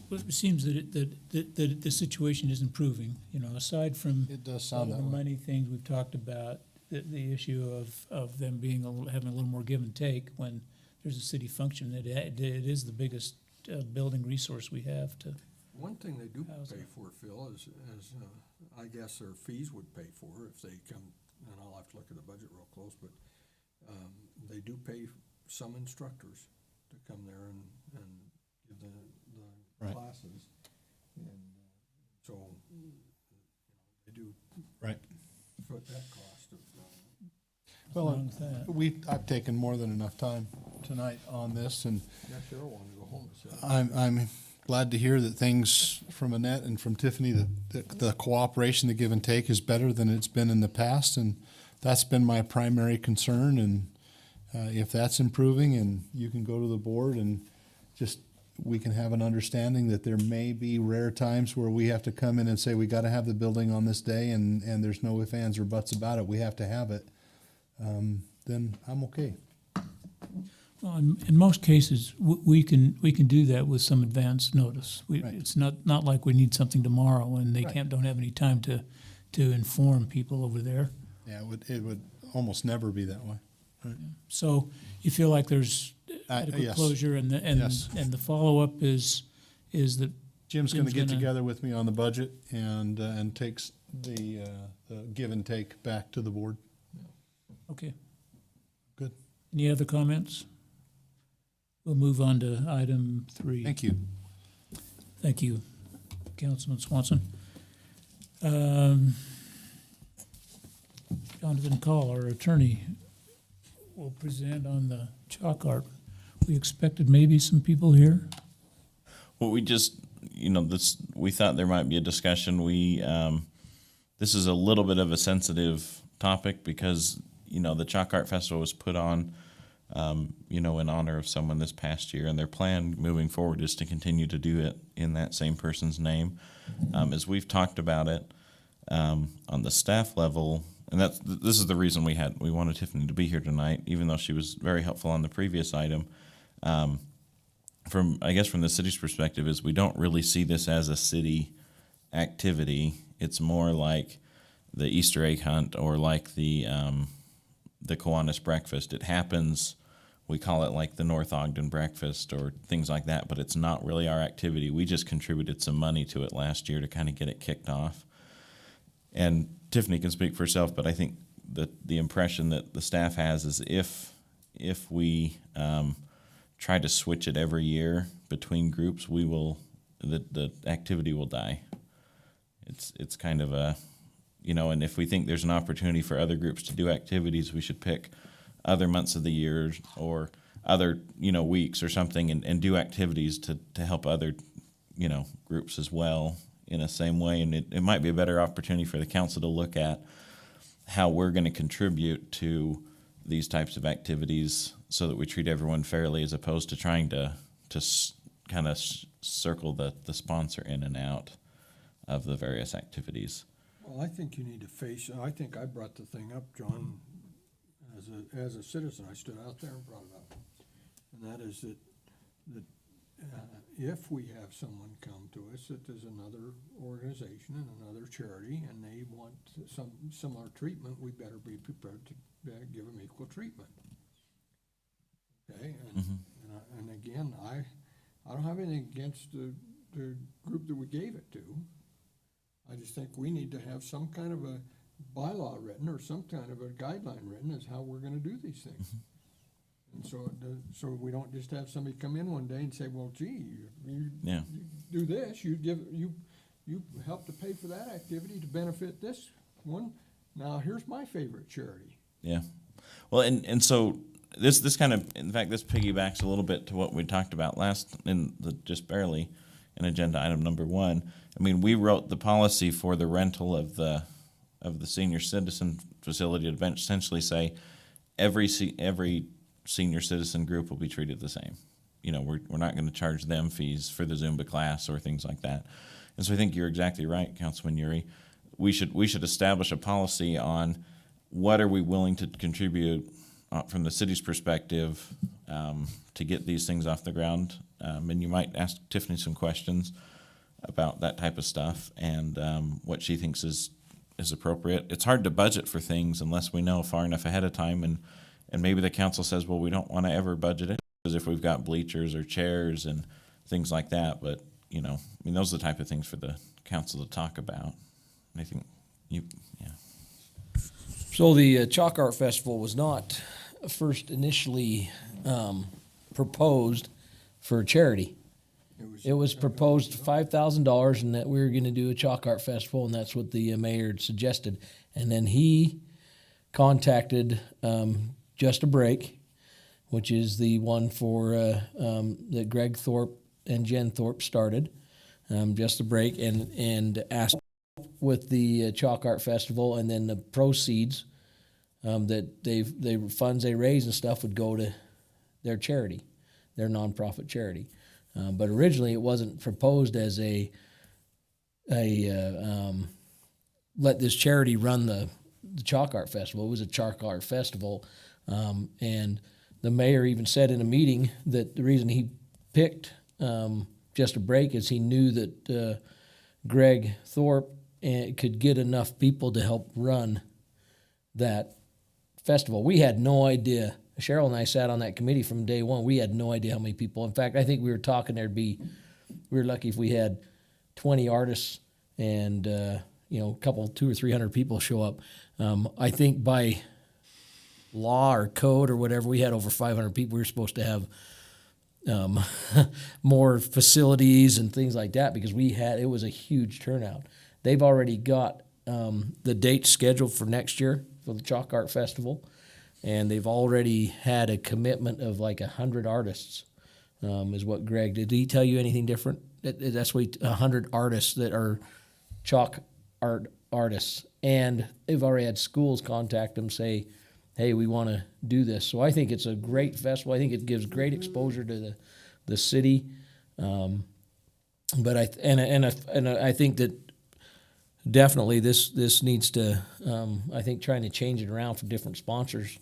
Well, it seems that the situation is improving, aside from It does all sound the that way. money things we've talked about, the issue of them being having a little more give and take when there's a city function. It is the biggest building resource we have to. one thing they do How's pay it? for, Phil, is I guess their fees would pay for if they come, and I'll have to look at the budget real close, but they do pay some instructors to come there and give the Right. classes. And so, they do Right. foot that cost of, What's wrong with that? I've taken more than enough time tonight on this, and yeah, Cheryl wanted to go home and say. I'm glad to hear that things from Annette and from Tiffany, that the cooperation, the give and take is better than it's been in the past, and that's been my primary concern. And if that's improving, and you can go to the board and just, we can have an understanding that there may be rare times where we have to come in and say, we got to have the building on this day, and there's no ifs, ands, or buts about it, we have to have it, then I'm okay. Well, in most cases, we can do that with some advance notice. Right. It's not like we need something tomorrow and they Right. don't have any time to inform people over there. Yeah, it would almost never be that way. So you feel like there's adequate yes. closure, and Yes. the follow-up is that Jim's gonna Jim's get gonna- together with me on the budget and takes the give and take back to the board. okay. Good. Any other comments? We'll move on to item 3. Thank you. Thank you, Councilman Swanson. Jonathan Call, our attorney, will present on the chalk art. We expected maybe some people here. Well, we just, we thought there might be a discussion. This is a little bit of a sensitive topic because, the Chalk Art Festival was put on, in honor of someone this past year, and their plan moving forward is to continue to do it in that same person's name. As we've talked about it, on the staff level, and this is the reason we wanted Tiffany to be here tonight, even though she was very helpful on the previous item. From the city's perspective, is we don't really see this as a city activity. It's more like the Easter egg hunt or like the Kiwanis breakfast. It happens, we call it like the North Ogden breakfast or things like that, but it's not really our activity. We just contributed some money to it last year to kind of get it kicked off. And Tiffany can speak for herself, but I think that the impression that the staff has is if we try to switch it every year between groups, the activity will die. It's kind of a, and if we think there's an opportunity for other groups to do activities, we should pick other months of the year or other, weeks or something and do activities to help other, groups as well in the same way. And it might be a better opportunity for the council to look at how we're going to contribute to these types of activities so that we treat everyone fairly, as opposed to trying to kind of circle the sponsor in and out of the various activities. Well, I think you need to face, I think I brought the thing up, John, as a citizen. I stood out there and brought it up. And that is that if we have someone come to us that there's another organization and another charity and they want some similar treatment, we better be prepared to give them equal treatment. Okay, and again, I don't have anything against the group that we gave it to. I just think we need to have some kind of a bylaw written or some kind of a guideline written as how we're gonna do these things. And so we don't just have somebody come in one day and say, well, gee, you Yeah. do this, you help to pay for that activity to benefit this one. Now, here's my favorite charity. Yeah. Well, and so this kind of, in fact, this piggybacks a little bit to what we talked about just barely in agenda item number 1. I mean, we wrote the policy for the rental of the senior citizen facility to essentially say every senior citizen group will be treated the same. You know, we're not going to charge them fees for the Zumba class or things like that. And so I think you're exactly right, Councilman Uri. We should establish a policy on what are we willing to contribute from the city's perspective to get these things off the ground. And you might ask Tiffany some questions about that type of stuff and what she thinks is appropriate. It's hard to budget for things unless we know far enough ahead of time, and maybe the council says, well, we don't want to ever budget it because if we've got bleachers or chairs and things like that. But you know, I mean, those are the type of things for the council to talk about. I think yeah. So the Chalk Art Festival was not first initially proposed for charity. It was proposed $5,000 and that we were going to do a Chalk Art Festival, and that's what the mayor had suggested. And then he contacted Just a Break, which is the one for that Greg Thorpe and Jen Thorpe started, Just a Break, and asked with the Chalk Art Festival, and then the proceeds that the funds they raise and stuff would go to their charity, their nonprofit charity. But originally it wasn't proposed as a let this charity run the Chalk Art Festival. It was a Chalk Art Festival, and the mayor even said in a meeting that the reason he picked Just a Break is he knew that Greg Thorpe could get enough people to help run that festival. We had no idea. Cheryl and I sat on that committee from day one. We had no idea how many people. In fact, I think we were talking we were lucky if we had 20 artists and a couple, 200 or 300 people show up. I think by law or code or whatever, we had over 500 people. We were supposed to have more facilities and things like that because it was a huge turnout. They've already got the date scheduled for next year for the Chalk Art Festival, and they've already had a commitment of like 100 artists, is what Greg did. Did he tell you anything different? That's what 100 artists that are chalk art artists, and they've already had schools contact them, say, hey, we want to do this. So I think it's a great festival. I think it gives great exposure to the city. But I think that definitely this needs to, I think trying to change it around for different sponsors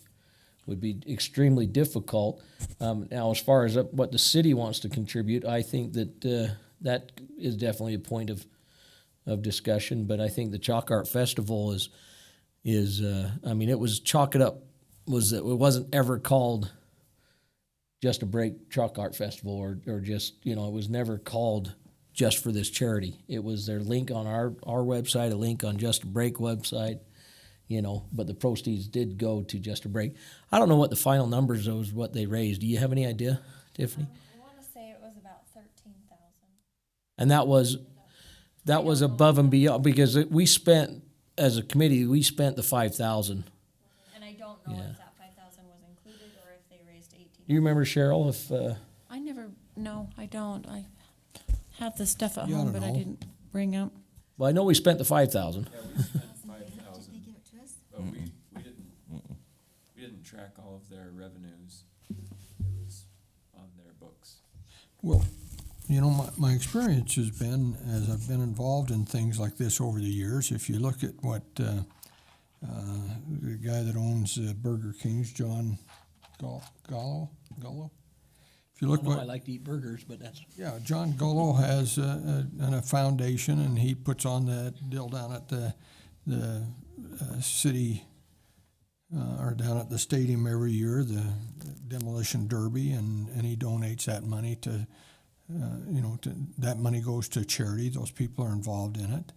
would be extremely difficult. Now, as far as what the city wants to contribute, I think that that is definitely a point of discussion. But I think the Chalk Art Festival is it was Chalk It Up. It wasn't ever called Just a Break Chalk Art Festival or just, it was never called just for this charity. It was their link on our website, a link on Just a Break website, but the proceeds did go to Just a Break. I don't know what the final numbers of what they raised. Do you have any idea, Tiffany? I want to say it was about 13,000. And that was above and beyond because we spent, as a committee, we spent the 5,000. And I don't know Yeah. if that 5,000 was included or if they raised 18. Do you remember, Cheryl, if, No, I don't. I have the stuff at You oughta home, but I know. didn't bring up. well, I know we spent the 5,000. Yeah, we spent Did they 5,000, give it to us? but we didn't track all of their revenues. It was on their books. Well, my experience has been, as I've been involved in things like this over the years, if you look at what the guy that owns Burger King's, John Gullo? If you look I what, like to eat burgers, but that's. yeah, John Gullo has a foundation, and he puts on that deal down at the city, or down at the stadium every year, the demolition derby, and he donates that money to that money goes to charity. Those people are involved in it.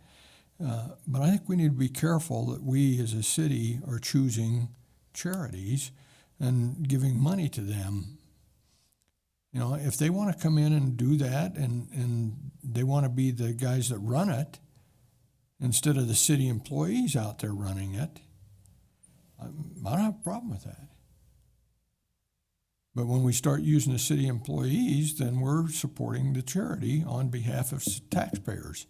But I think we need to be careful that we as a city are choosing charities and giving money to them. You know, if they want to come in and do that and they want to be the guys that run it, instead of the city employees out there running it, I don't have a problem with that. But when we start using the city employees, then we're supporting the charity on behalf of taxpayers.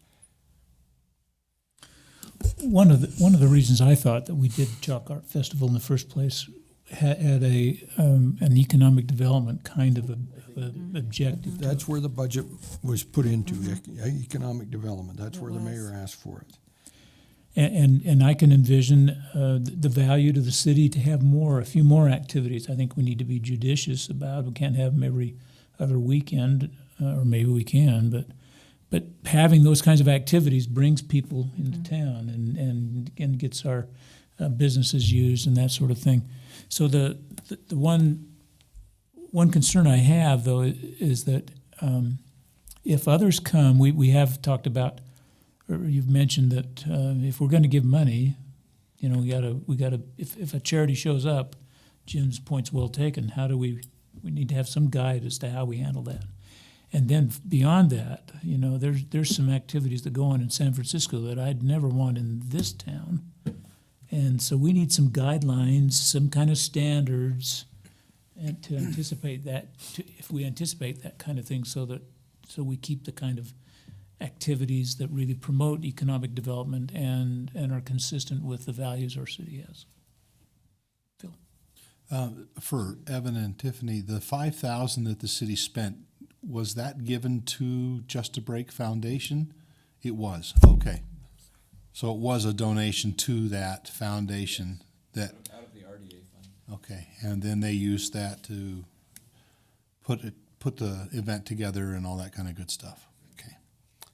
One of the reasons I thought that we did Chalk Art Festival in the first place had an economic development kind of a objective. to That's where the budget was put into, economic development. That's where the mayor asked for it. And I can envision the value to the city to have a few more activities. I think we need to be judicious about. We can't have them every other weekend, or maybe we can, but having those kinds of activities brings people into town and gets our businesses used and that sort of thing. So the one concern I have though is that if others come, we have talked about, or you've mentioned that if we're going to give money, you know, we gotta if a charity shows up, Jim's point's well taken. How do we need to have some guide as to how we handle that. And then beyond that, you know, there's some activities that go on in San Francisco that I'd never want in this town. And so we need some guidelines, some kind of standards, and to anticipate that, if we anticipate that kind of thing, so we keep the kind of activities that really promote economic development and are consistent with the values our city has. Phil? For Evan and Tiffany, the $5,000 that the city spent, was that given to Just a Break Foundation? It was, okay. So it was a donation to that foundation that, Out of the RDA fund. okay, and then they used that to put the event together and all that kind of good stuff. Okay.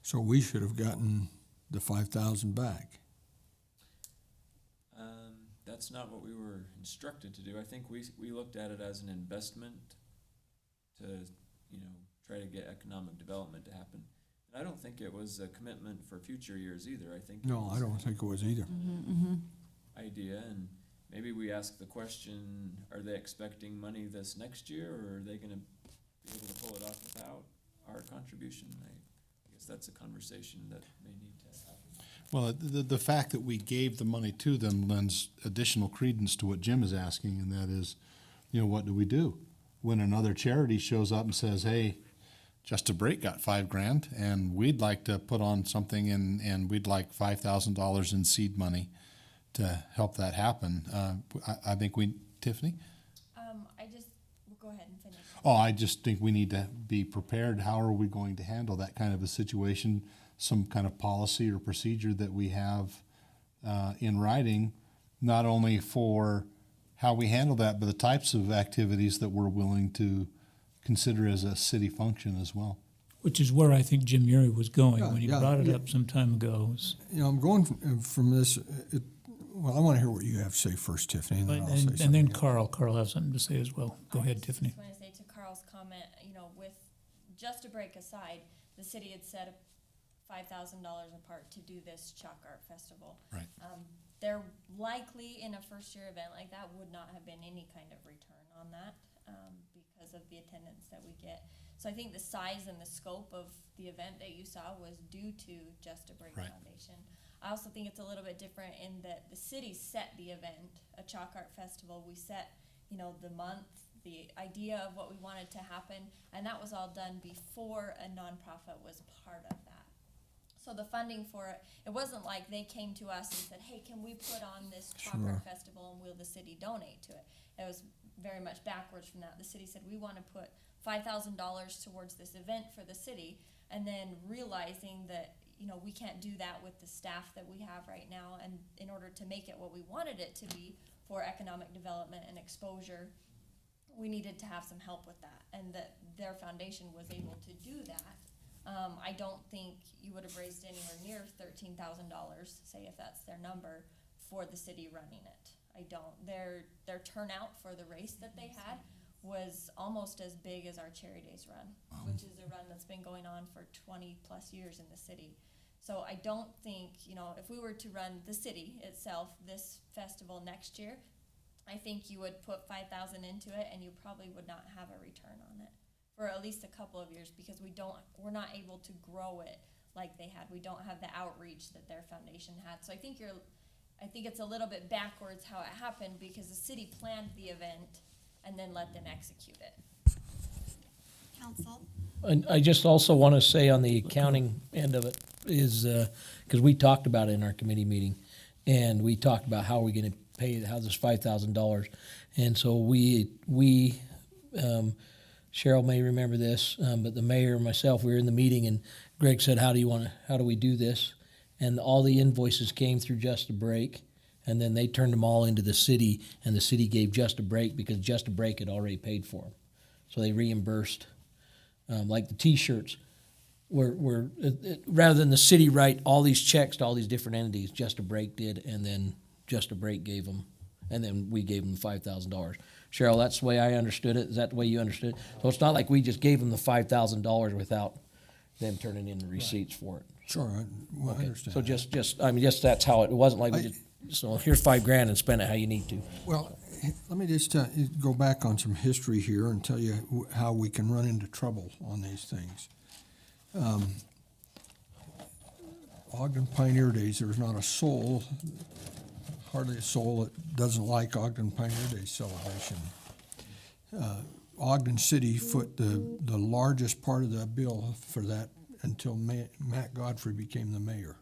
So we should have gotten the 5,000 back. That's not what we were instructed to do. I think we looked at it as an investment to, you know, try to get economic development to happen. And I don't think it was a commitment for future years either. I think No, I don't think it was either. idea, and maybe we ask the question, are they expecting money this next year, or are they going to be able to pull it off without our contribution? I guess that's a conversation that may need to happen. Well, the fact that we gave the money to them lends additional credence to what Jim is asking, and that is, you know, what do we do when another charity shows up and says, hey, Just a Break got $5,000 and we'd like to put on something and we'd like $5,000 in seed money to help that happen. I think Tiffany? Go ahead and finish. Oh, I just think we need to be prepared. How are we going to handle that kind of a situation? Some kind of policy or procedure that we have in writing, not only for how we handle that, but the types of activities that we're willing to consider as a city function as well. Which is where I think Jim Urey was going when he Yeah, brought it yeah. up some time ago. You know, I'm going from this, well, I want to hear what you have to say first, Tiffany, and then I'll say something. And then else. Carl has something to say as well. Go ahead, Tiffany. I just want to say to Carl's comment, you know, with Just a Break aside, the city had set $5,000 apart to do this Chalk Art Festival. Right. There likely in a first year event like that would not have been any kind of return on that because of the attendance that we get. So I think the size and the scope of the event that you saw was due to Just a Break Right. Foundation. I also think it's a little bit different in that the city set the event, a Chalk Art Festival. We set, you know, the month, the idea of what we wanted to happen, and that was all done before a nonprofit was part of that. So the funding for it, it wasn't like they came to us and said, hey, can we put on this Chalk Art Festival and will the city donate to it? It was very much backwards from that. The city said, we want to put $5,000 towards this event for the city, and then realizing that, you know, we can't do that with the staff that we have right now, and in order to make it what we wanted it to be for economic development and exposure, we needed to have some help with that, and that their foundation was able to do that. I don't think you would have raised anywhere near $13,000, say if that's their number, for the city running it. I don't. Their turnout for the race that they had was almost as big as our Cherry Days run, which is a run that's been going on for 20 plus years in the city. So I don't think, if we were to run the city itself, this festival next year, I think you would put 5,000 into it and you probably would not have a return on it for at least a couple of years, because we're not able to grow it like they had. We don't have the outreach that their foundation had. So I think it's a little bit backwards how it happened, because the city planned the event and then let them execute it. Council? And I just also want to say on the accounting end of it is, because we talked about it in our committee meeting, and we talked about how we're going to pay, how this $5,000. And so we Cheryl may remember this, but the mayor and myself, we were in the meeting, and Greg said, how do we do this? And all the invoices came through Just a Break, and then they turned them all into the city, and the city gave Just a Break because Just a Break had already paid for them. So they reimbursed, like the T-shirts, rather than the city write all these checks to all these different entities, Just a Break did, and then Just a Break gave them, and then we gave them $5,000. Cheryl, that's the way I understood it. Is that the way you understood it? So it's not like we just gave them the $5,000 without them turning in the receipts for it. Sure, I Okay. understand. So that. just that's how it wasn't like we just, so here's $5,000 and spend it how you need to. Well, let me just go back on some history here and tell you how we can run into trouble on these things. Ogden Pioneer Days, there's not a soul, hardly a soul that doesn't like Ogden Pioneer Days celebration. Ogden City foot the largest part of the bill for that until Matt Godfrey became the mayor.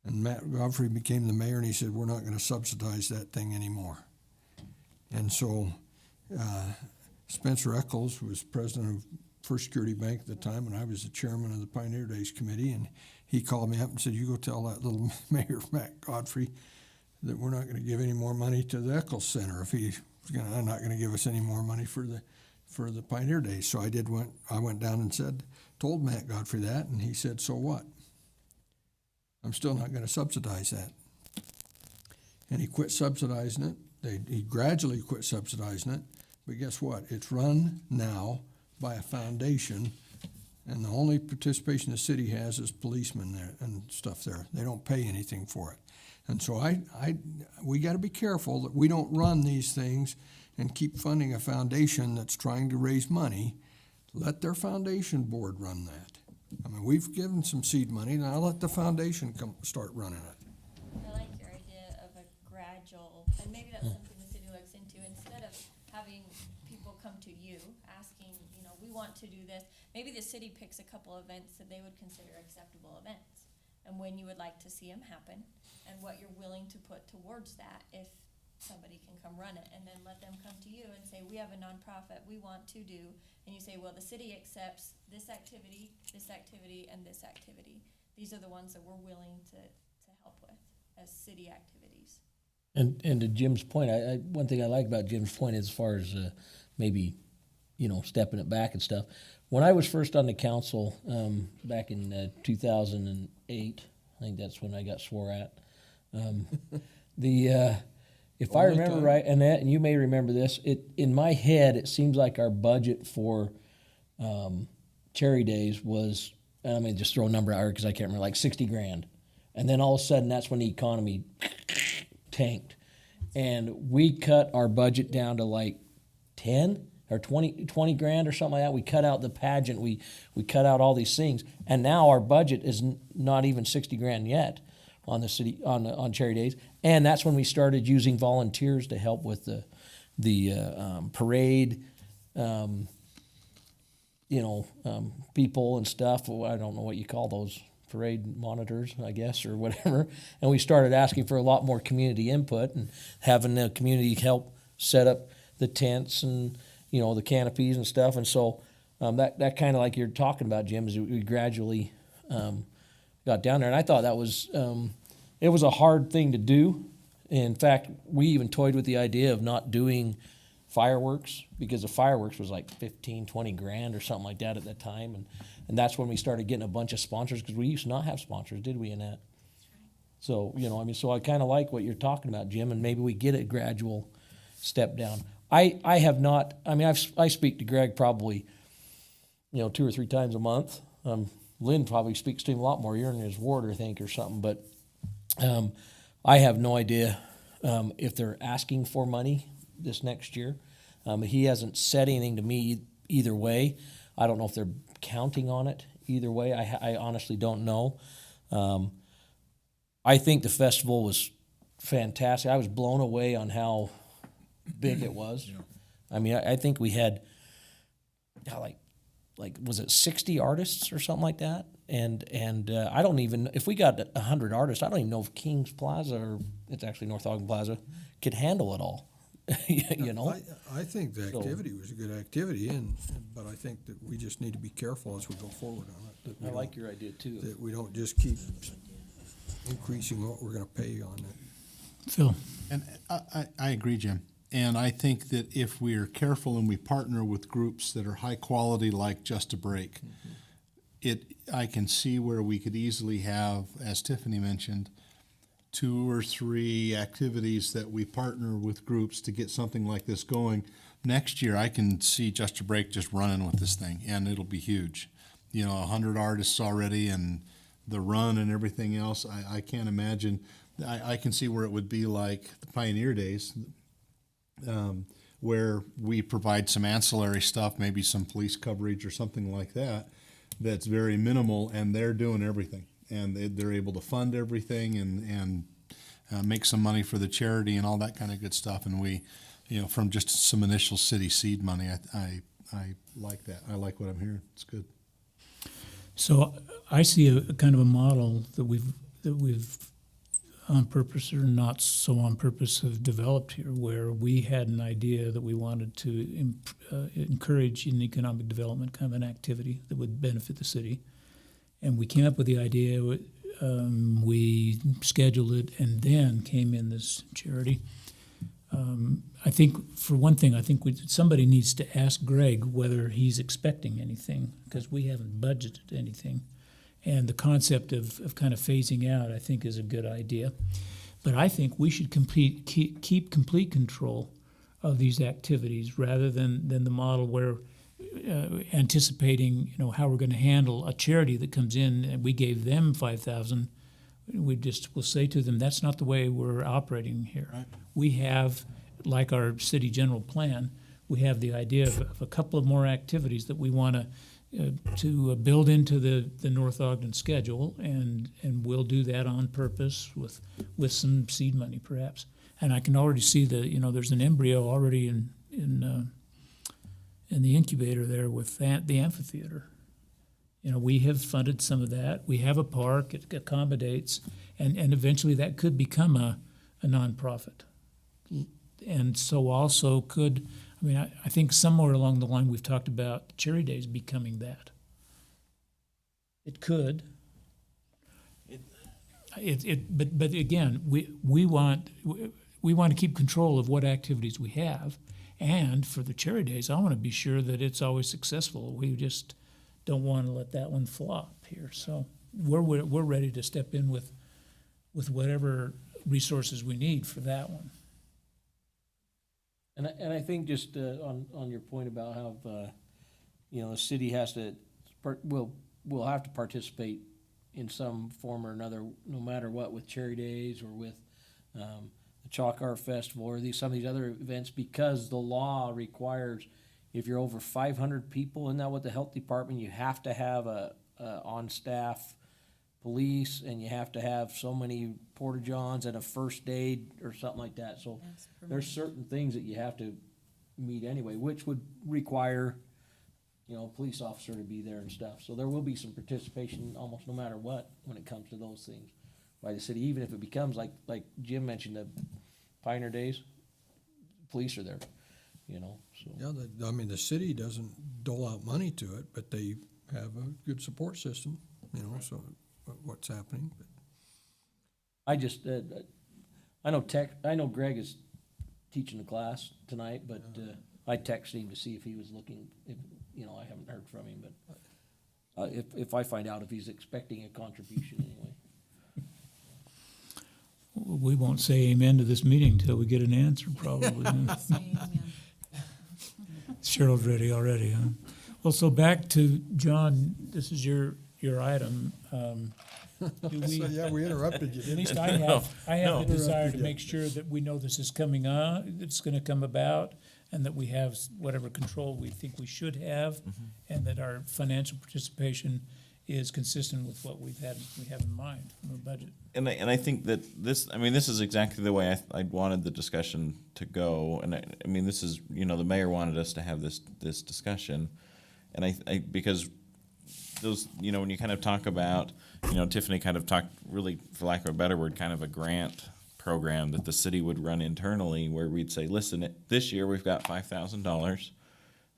And Matt Godfrey became the mayor, and he said, we're not going to subsidize that thing anymore. And so Spencer Eccles was president of First Security Bank at the time, and I was the chairman of the Pioneer Days Committee, and he called me up and said, you go tell that little mayor, Matt Godfrey, that we're not going to give any more money to the Eccles Center if he's not going to give us any more money for the Pioneer Days. So I went down and told Matt Godfrey that, and he said, so what? I'm still not going to subsidize that. And he quit subsidizing it. He gradually quit subsidizing it. But guess what? It's run now by a foundation, and the only participation the city has is policemen there and stuff there. They don't pay anything for it. And so we got to be careful that we don't run these things and keep funding a foundation that's trying to raise money. Let their foundation board run that. I mean, we've given some seed money, now let the foundation start running it. I like your idea of a gradual, and maybe that's something the city looks into, instead of having people come to you asking, we want to do this. Maybe the city picks a couple events that they would consider acceptable events, and when you would like to see them happen, and what you're willing to put towards that if somebody can come run it, and then let them come to you and say, we have a nonprofit we want to do, and you say, well, the city accepts this activity, and this activity. These are the ones that we're willing to help with as city activities. And to Jim's point, one thing I like about Jim's point is as far as maybe, stepping it back and stuff. When I was first on the council back in 2008, I think that's when I got swore at. If I remember right, Annette, and you may remember this, in my head, it seems like our budget for Cherry Days was, and I'm going to just throw a number out here because I can't remember, like $60,000. And then all of a sudden, that's when the economy tanked. And we cut our budget down to like 10 or 20 grand or something like that. We cut out the pageant. We cut out all these things. And now our budget is not even $60,000 yet on the city, on Cherry Days. And that's when we started using volunteers to help with the parade, people and stuff. I don't know what you call those, parade monitors, I guess, or whatever. And we started asking for a lot more community input and having the community help set up the tents and, the canopies and stuff. And so that kind of like you're talking about, Jim, is we gradually got down there. And I thought that was, it was a hard thing to do. In fact, we even toyed with the idea of not doing fireworks, because the fireworks was like 15, 20 grand or something like that at that time. And that's when we started getting a bunch of sponsors, because we used to not have sponsors, did we, Annette? So, so I kind of like what you're talking about, Jim, and maybe we get a gradual step down. I have not, I speak to Greg probably, 2 or 3 times a month. Lynn probably speaks to him a lot more. You're in his ward, I think, or something, but, I have no idea, if they're asking for money this next year. He hasn't said anything to me either way. I don't know if they're counting on it either way. I honestly don't know. I think the festival was fantastic. I was blown away on how big it was. I mean, I think we had like was it 60 artists or something like that? And I don't even, if we got 100 artists, I don't even know if King's Plaza, or it's actually North Ogden Plaza, could handle it all. You know? I think the So- activity was a good activity, but I think that we just need to be careful as we go forward on it. That we I like don't- your idea too. That we don't just keep increasing what we're gonna pay on it. Phil? And I agree, Jim. And I think that if we're careful and we partner with groups that are high quality, like Just a Break, I can see where we could easily have, as Tiffany mentioned, 2 or 3 activities that we partner with groups to get something like this going. Next year, I can see Just a Break just running with this thing, and it'll be huge. 100 artists already, and the run and everything else. I can't imagine. I can see where it would be like the Pioneer Days, where we provide some ancillary stuff, maybe some police coverage or something like that, that's very minimal, and they're doing everything. And they're able to fund everything and make some money for the charity and all that kind of good stuff. And we, from just some initial city seed money, I like that. I like what I'm hearing. It's good. So I see a kind of a model that we've on purpose or not so on purpose have developed here, where we had an idea that we wanted to encourage an economic development kind of an activity that would benefit the city. And we came up with the idea, we scheduled it, and then came in this charity. I think, for one thing, somebody needs to ask Greg whether he's expecting anything, because we haven't budgeted anything. And the concept of kind of phasing out, I think, is a good idea. But I think we should keep complete control of these activities, rather than the model where anticipating, how we're going to handle a charity that comes in and we gave them $5,000. We'll say to them, that's not the way we're operating here. Right. We have, like our city general plan, we have the idea of a couple of more activities that we want to build into the North Ogden schedule, and we'll do that on purpose with some seed money perhaps. And I can already see there's an embryo already in the incubator there with the amphitheater. We have funded some of that. We have a park, it accommodates, and eventually that could become a nonprofit. And so also could, I think somewhere along the line we've talked about Cherry Days becoming that. It could. But again, we want to keep control of what activities we have. And for the Cherry Days, I want to be sure that it's always successful. We just don't want to let that one flop here. So we're ready to step in with whatever resources we need for that one. And I think just on your point about how the city has to will have to participate in some form or another, no matter what, with Cherry Days or with the Chalk Art Festival or some of these other events, because the law requires, if you're over 500 people, isn't that what the health department, you have to have a on staff police, and you have to have so many porta-johns and a first aid or something like that. So there's certain things that you have to meet anyway, which would require, a police officer to be there and stuff. So there will be some participation almost no matter what when it comes to those things by the city, even if it becomes like Jim mentioned, the Pioneer Days, police are there, so. Yeah, the city doesn't dole out money to it, but they have a good support system, so what's happening. But I just, I know Greg is teaching a class tonight, but I texted him to see if he was looking, I haven't heard from him, but if I find out if he's expecting a contribution anyway. We won't say amen to this meeting until we get an answer, probably. Cheryl's ready already, huh? Well, so back to John, this is your your item, do we, So, yeah, we interrupted you, at didn't we? least I have the No. desire to make sure that we know this is coming on, it's gonna come about, and that we have whatever control we think we should have, and that our financial participation is consistent with what we have in mind from a budget. And I think that this is exactly the way I wanted the discussion to go. And I mean, this is, the mayor wanted us to have this discussion. And I because those, when you kind of talk about, Tiffany kind of talked really, for lack of a better word, kind of a grant program that the city would run internally where we'd say, listen, this year we've got $5,000.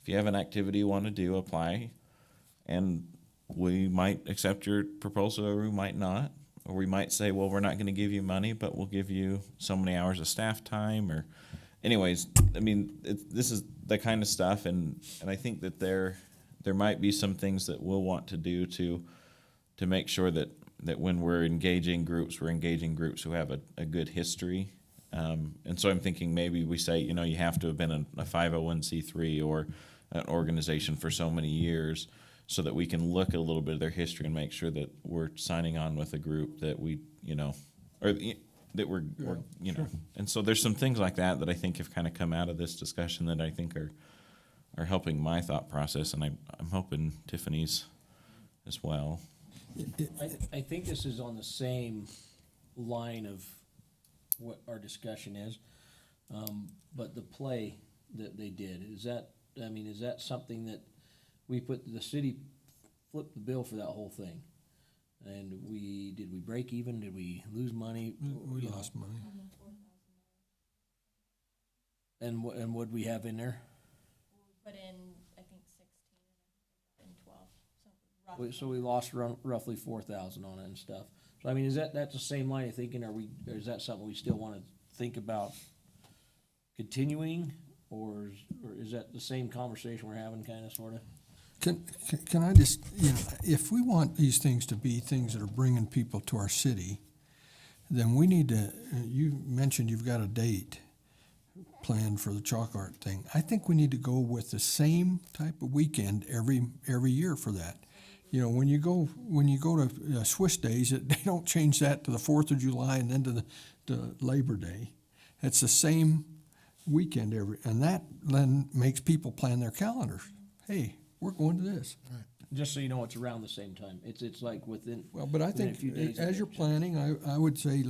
If you have an activity you want to do, apply. And we might accept your proposal or we might not. Or we might say, well, we're not going to give you money, but we'll give you so many hours of staff time. Or, anyways, I mean, this is the kind of stuff, and I think that there might be some things that we'll want to do to make sure that when we're engaging groups who have a good history. And so I'm thinking maybe we say, you have to have been a 501c3 or an organization for so many years, so that we can look at a little bit of their history and make sure that we're signing on with a group that we, or that we're And so there's some things like that I think have kind of come out of this discussion that I think are helping my thought process, and I'm hoping Tiffany's as well. I think this is on the same line of what our discussion is, but the play that they did, is that something that we the city flipped the bill for that whole thing? And did we break even? Did we lose money? We lost money. And what'd we have in there? Put in, I think, 16 and 12, so roughly. So we lost roughly 4,000 on it and stuff. So is that's the same line of thinking? Or is that something we still want to think about continuing, or is that the same conversation we're having, kind of, sort of? Can I just, if we want these things to be things that are bringing people to our city, then we need to, you mentioned you've got a date planned for the chalk art thing. I think we need to go with the same type of weekend every year for that. When you go to Swiss Days, they don't change that to the 4th of July and then to the Labor Day. It's the same weekend and that then makes people plan their calendars. Hey, we're going to this. Just so you know, it's around the same time. It's like within. Well, but I within a think few days as of you're it. planning, I would say,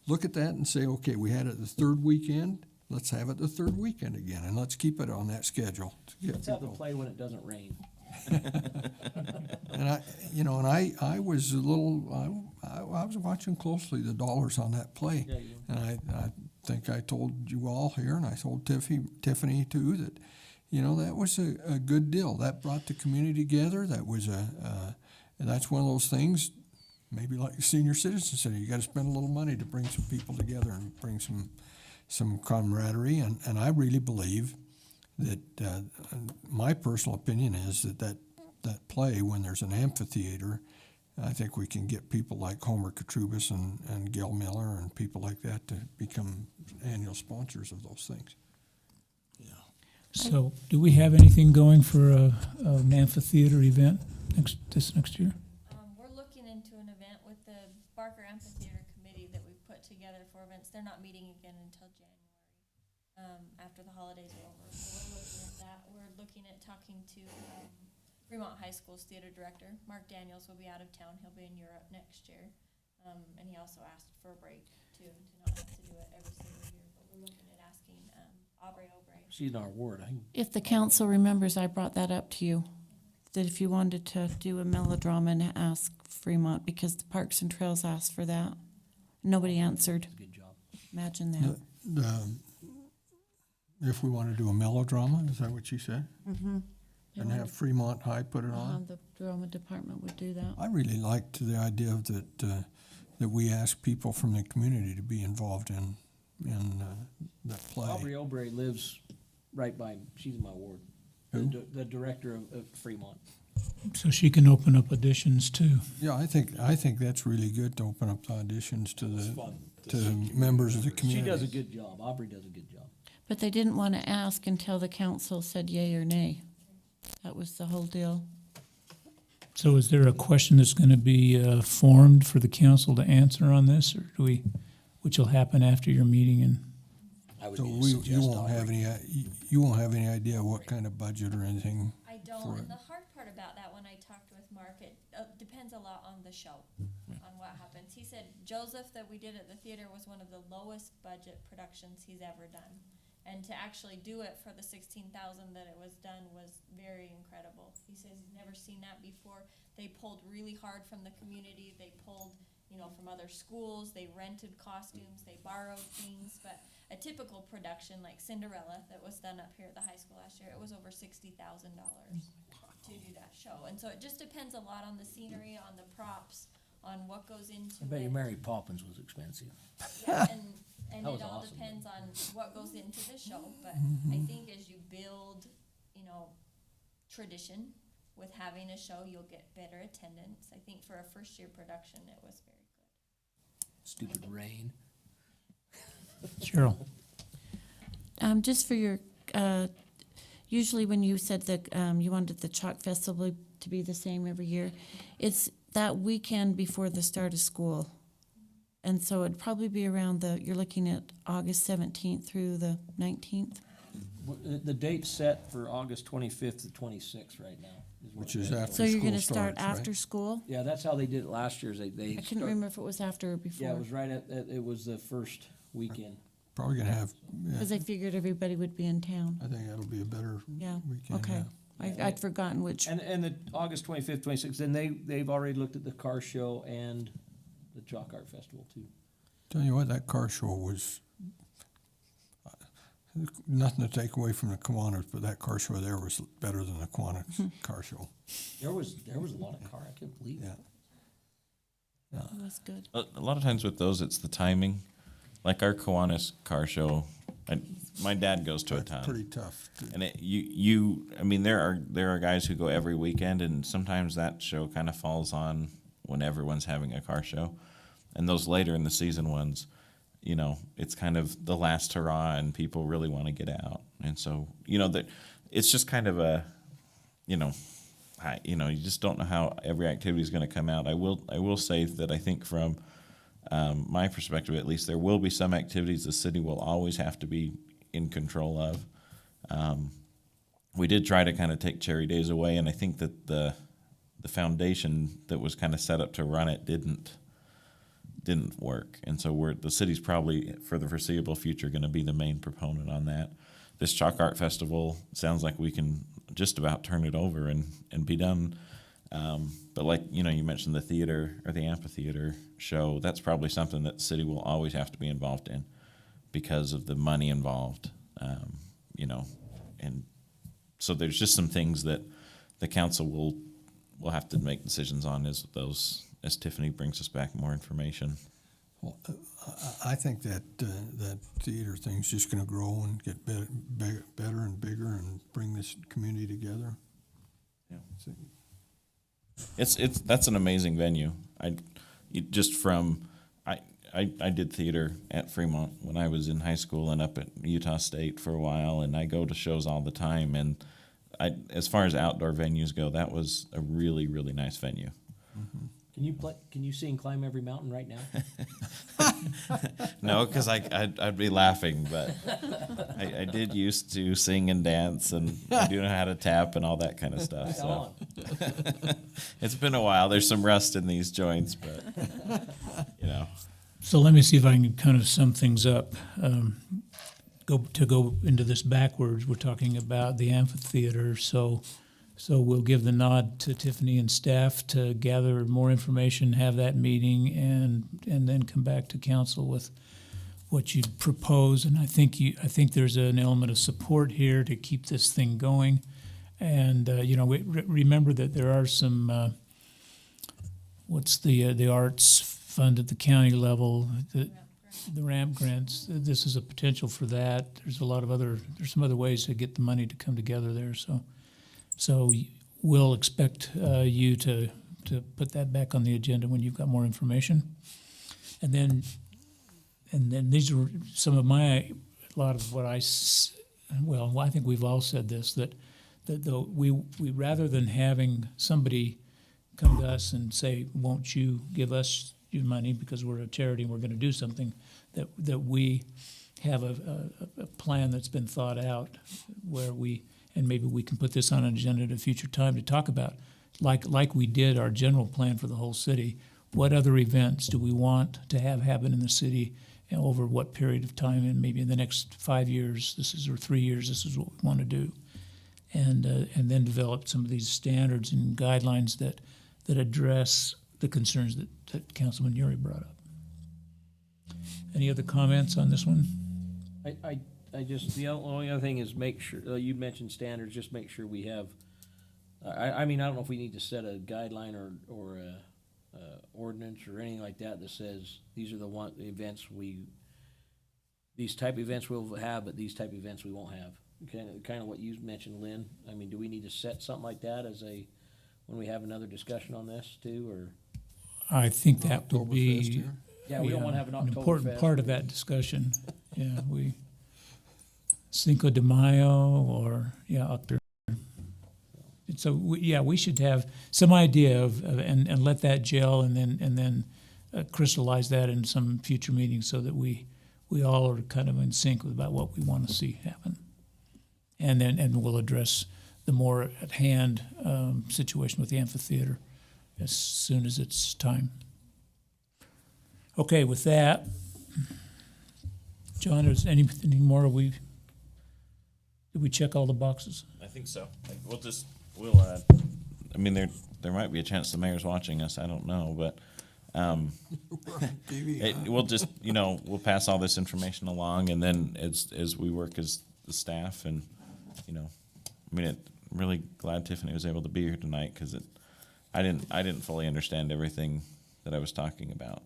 look at that and say, okay, we had it the third weekend. Let's have it the third weekend again, and let's keep it on that schedule. To get Let's have the people. play when it doesn't rain. And I was a little, I was watching closely the dollars on that play. Yeah, you- And I think I told you all here, and I told Tiffany too, that, that was a good deal. That brought the community together. That was and that's one of those things, maybe like the senior citizen center, you gotta spend a little money to bring some people together and bring some camaraderie. And I really believe that, my personal opinion is that play, when there's an amphitheater, I think we can get people like Homer Katrubis and Gil Miller and people like that to become annual sponsors of those things. So, do we have anything going for an amphitheater event this next year? We're looking into an event with the Barker Amphitheater Committee that we've put together for events. They're not meeting again until January, after the holidays are over. So we're looking at that. We're looking at talking to Fremont High School's theater director. Mark Daniels will be out of town. He'll be in Europe next year. And he also asked for a break, too, to not have to do it every single year. But we're looking at asking Aubrey O'Brien. She's in our ward. If the council remembers, I brought that up to you, that if you wanted to do a melodrama and ask Fremont, because the Parks and Trails asked for that. Nobody answered. Good job. Imagine that. If we want to do a melodrama, is that what you said? Mm-hmm. And have Fremont High put it on? The drama department would do that. I really liked the idea of that we ask people from the community to be involved in that play. Aubrey O'Brien lives right by, she's in my ward. Who? The director of Fremont. So she can open up auditions too. Yeah, I think that's really good to open up the auditions to It's the fun. to members of the community. She does a good job. Aubrey does a good job. But they didn't want to ask until the council said yay or nay. That was the whole deal. So is there a question that's going to be formed for the council to answer on this, or which will happen after your meeting? And I would So need to you suggest won't have any, you won't have any idea what kind of budget or anything? I don't, for and it. the hard part about that, when I talked with Mark, it depends a lot on the show, on what happens. He said Joseph that we did at the theater was one of the lowest budget productions he's ever done. And to actually do it for the 16,000 that it was done was very incredible. He says he's never seen that before. They pulled really hard from the community. They pulled, from other schools. They rented costumes. They borrowed things. But a typical production like Cinderella that was done up here at the high school last year, it was over $60,000 to do that show. And so it just depends a lot on the scenery, on the props, on what goes into I bet it. your Mary Poppins was expensive. Yeah, and That it was all awesome. depends on what goes into the show, but I think as you build, tradition with having a show, you'll get better attendance. I think for a first-year production, it was very good. Stupid rain. Cheryl? Just for your, usually when you said that you wanted the Chalk Festival to be the same every year, it's that weekend before the start of school. And so it'd probably be around you're looking at August 17th through the 19th. The date's set for August 25th to 26th right now. what Which is it after So you're school gonna start starts, right? after school? Yeah, that's how they did it last year, is they I couldn't start- remember if it was after or before. Yeah, it was right it was the first weekend. Probably gonna have, Because I figured everybody would be in town. I think that'll be a better Yeah, weekend, okay. yeah. I'd forgotten which. And the August 25th, 26th, and they've already looked at the car show and the Chalk Art Festival too. Tell you what, that car show was, nothing to take away from the Kiwanis, but that car show there was better than the Kiwanis car show. There was a lot of car, I can't believe it. Yeah. It was good. A lot of times with those, it's the timing. Like our Kiwanis car show, my dad goes to a That's ton. pretty tough. And there are guys who go every weekend, and sometimes that show kind of falls on when everyone's having a car show. And those later in the season ones, it's kind of the last hurrah, and people really want to get out. And so, it's just kind of a, you just don't know how every activity is going to come out. I will say that I think from my perspective, at least, there will be some activities the city will always have to be in control of. We did try to kind of take Cherry Days away, and I think that the foundation that was kind of set up to run it didn't work. And so the city's probably, for the foreseeable future, going to be the main proponent on that. This Chalk Art Festival sounds like we can just about turn it over and be done. But like, you mentioned the theater or the amphitheater show, that's probably something that the city will always have to be involved in because of the money involved, and so there's just some things that the council will have to make decisions on as Tiffany brings us back more information. Well, I think that that theater thing's just gonna grow and get better and bigger and bring this community together. Yeah. So, That's an amazing venue. I did theater at Fremont when I was in high school and up at Utah State for a while, and I go to shows all the time. And as far as outdoor venues go, that was a really, really nice venue. mm-hmm. Can you sing Climb Every Mountain right now? No, because I'd be laughing, but I did used to sing and dance, and I do know how to tap and all that kind of stuff. Right So on. it's been a while. There's some rust in these joints, but So let me see if I can kind of sum things up. Go into this backwards, we're talking about the amphitheater, so we'll give the nod to Tiffany and staff to gather more information, have that meeting, and then come back to council with what you'd propose. And I think there's an element of support here to keep this thing going. And remember that there are some what's the arts fund at the county level, the ramp grants. This is a potential for that. There's some other ways to get the money to come together there. So we'll expect you to put that back on the agenda when you've got more information. And then these are some of I think we've all said this, that we rather than having somebody come to us and say, won't you give us your money because we're a charity and we're gonna do something, that we have a plan that's been thought out where and maybe we can put this on an agenda at a future time to talk about, like we did our general plan for the whole city. What other events do we want to have happen in the city and over what period of time, and maybe in the next 5 years, or 3 years, this is what we want to do. And then develop some of these standards and guidelines that address the concerns that Councilman Uri brought up. Any other comments on this one? I just, the only other thing is make sure, you mentioned standards, just make sure we have, I mean, I don't know if we need to set a guideline or a ordinance or anything like that that says, these are the events these type of events we'll have, but these type of events we won't have. Kind of what you mentioned, Lynn. I mean, do we need to set something like that when we have another discussion on this too, or? I think that would Oktoberfest be here? Yeah, we don't wanna have an important Oktoberfest. part of that discussion. Yeah, Cinco de Mayo or, October. So, we should have some idea and let that gel and then crystallize that in some future meeting so that we all are kind of in sync about what we want to see happen. And we'll address the more at hand situation with the amphitheater as soon as it's time. Okay, with that, John, is anything more? Did we check all the boxes? I think so. I mean, there might be a chance the mayor's watching us. I don't know, but we'll just, we'll pass all this information along, and then as we work as the staff, and I'm really glad Tiffany was able to be here tonight because I didn't fully understand everything that I was talking about,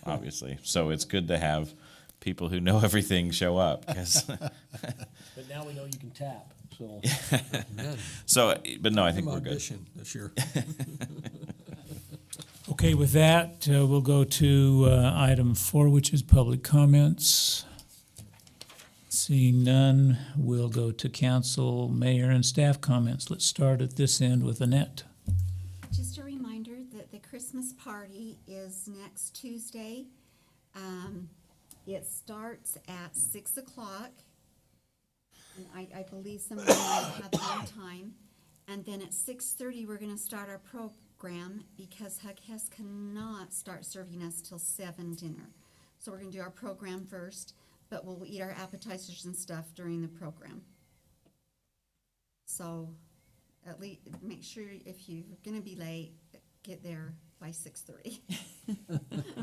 obviously. So it's good to have people who know everything show up. But now we know you can tap, so. But no, I think we're good. Audition this year. Okay, with that, we'll go to item 4, which is public comments. Seeing none, we'll go to council, mayor, and staff comments. Let's start at this end with Annette. Just a reminder that the Christmas party is next Tuesday. It starts at 6 o'clock. And I believe some of you might have that on time. And then at 6:30, we're gonna start our program because Hughes cannot start serving us till 7 dinner. So we're gonna do our program first, but we'll eat our appetizers and stuff during the program. So at least make sure if you're gonna be late, get there by 6:30.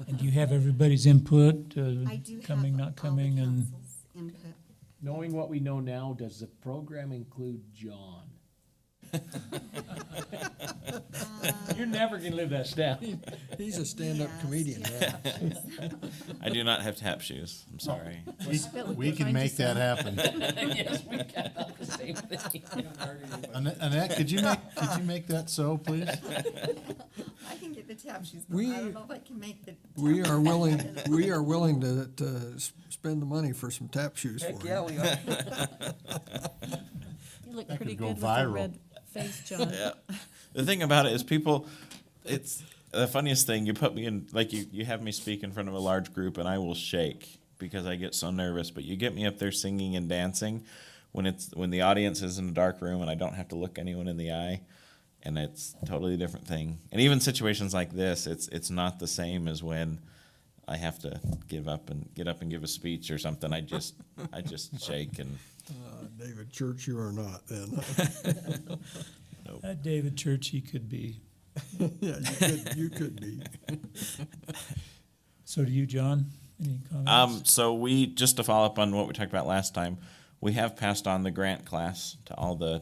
And you have everybody's input, I do coming, have not coming, all the and council's input. Knowing what we know now, does the program include John? You're never gonna live that down. He's a stand-up Yes, comedian, yes. right? I do not have tap shoes. I'm sorry. We can make that happen. Yes, we got the same thing. Annette, could you make that so, please? I can get the tap shoes, but I don't know if I can make the. We are willing to spend the money for some tap shoes for Heck, you. yeah, we are. You look That pretty could go good with a viral. red face, John. Yeah. The thing about it is it's the funniest thing. You put me in, like you have me speak in front of a large group and I will shake because I get so nervous, but you get me up there singing and dancing when the audience is in a dark room and I don't have to look anyone in the eye, and it's a totally different thing. And even situations like this, it's not the same as when I have to get up and give a speech or something. I just shake and David Church, you are not then. at David Church, he could be. Yeah, you could be. So do you, John? Any comments? So we, just to follow up on what we talked about last time, we have passed on the grant class to all the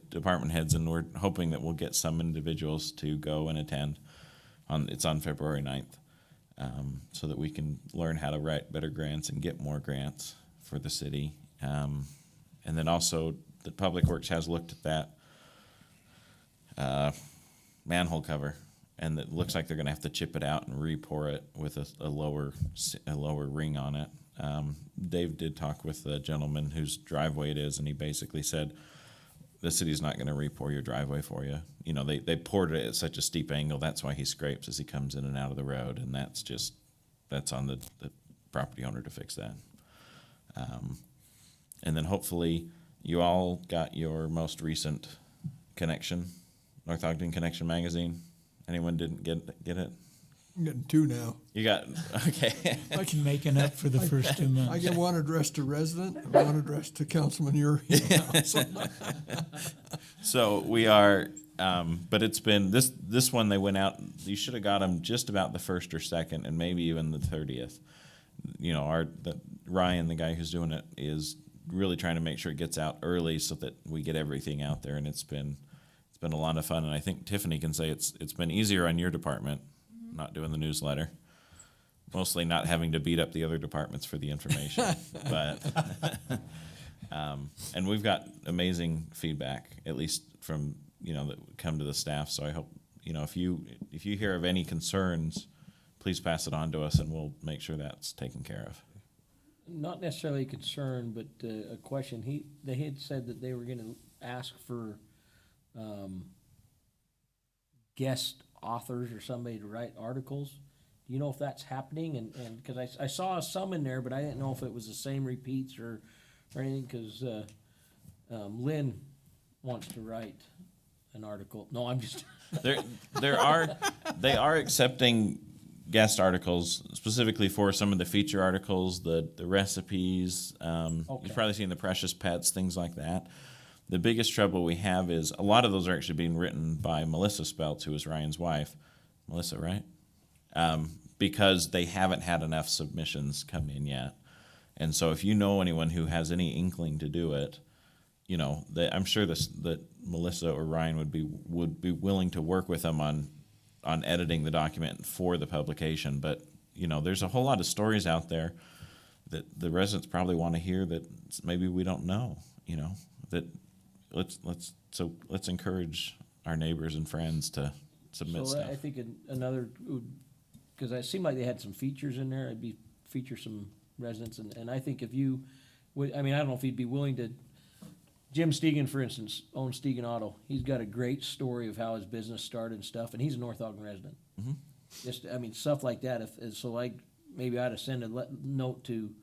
department heads, and we're hoping that we'll get some individuals to go and attend. It's on February 9th, so that we can learn how to write better grants and get more grants for the city. And then also, the Public Works has looked at that manhole cover, and it looks like they're going to have to chip it out and re-pour it with a lower ring on it. Dave did talk with the gentleman whose driveway it is, and he basically said the city's not gonna re-pour your driveway for you. You know, they poured it at such a steep angle, that's why he scrapes as he comes in and out of the road, and that's on the property owner to fix that. And then hopefully you all got your most recent connection, North Ogden Connection magazine. Anyone didn't get it? I'm getting two now. You got, okay. Making up for the first 2 months. I get one addressed to resident and one addressed to Councilman Uri. So we are, but it's been, this one, they went out, you should have got them just about the 1st or 2nd and maybe even the 30th. You know, Ryan, the guy who's doing it, is really trying to make sure it gets out early so that we get everything out there, and it's been a lot of fun. And I think Tiffany can say it's been easier on your department, not doing the newsletter, mostly not having to beat up the other departments for the information. But and we've got amazing feedback, at least from, you know, that come to the staff. So I hope, you know, if you hear of any concerns, please pass it on to us, and we'll make sure that's taken care of. Not necessarily a concern, but a question. They had said that they were gonna ask for, guest authors or somebody to write articles. Do you know if that's happening? And because I saw some in there, but I didn't know if it was the same repeats or anything, because Lynn wants to write an article. No, I'm just. They are accepting guest articles specifically for some of the feature articles, the recipes. Okay. You've probably seen the precious pets, things like that. The biggest trouble we have is a lot of those are actually being written by Melissa Speltz, who is Ryan's wife. Melissa, right? Because they haven't had enough submissions come in yet. And so if you know anyone who has any inkling to do it, you know, I'm sure that Melissa or Ryan would be willing to work with them on editing the document for the publication. But, you know, there's a whole lot of stories out there that the residents probably want to hear that maybe we don't know, you know, that let's encourage our neighbors and friends to submit So stuff. I think another, because it seemed like they had some features in there, feature some residents, and I think if you would, I mean, I don't know if he'd be willing to, Jim Stegan, for instance, owns Stegan Auto. He's got a great story of how his business started and stuff, and he's a North Ogden resident. Mhm. Just, I mean, stuff like that, maybe I ought to send a note to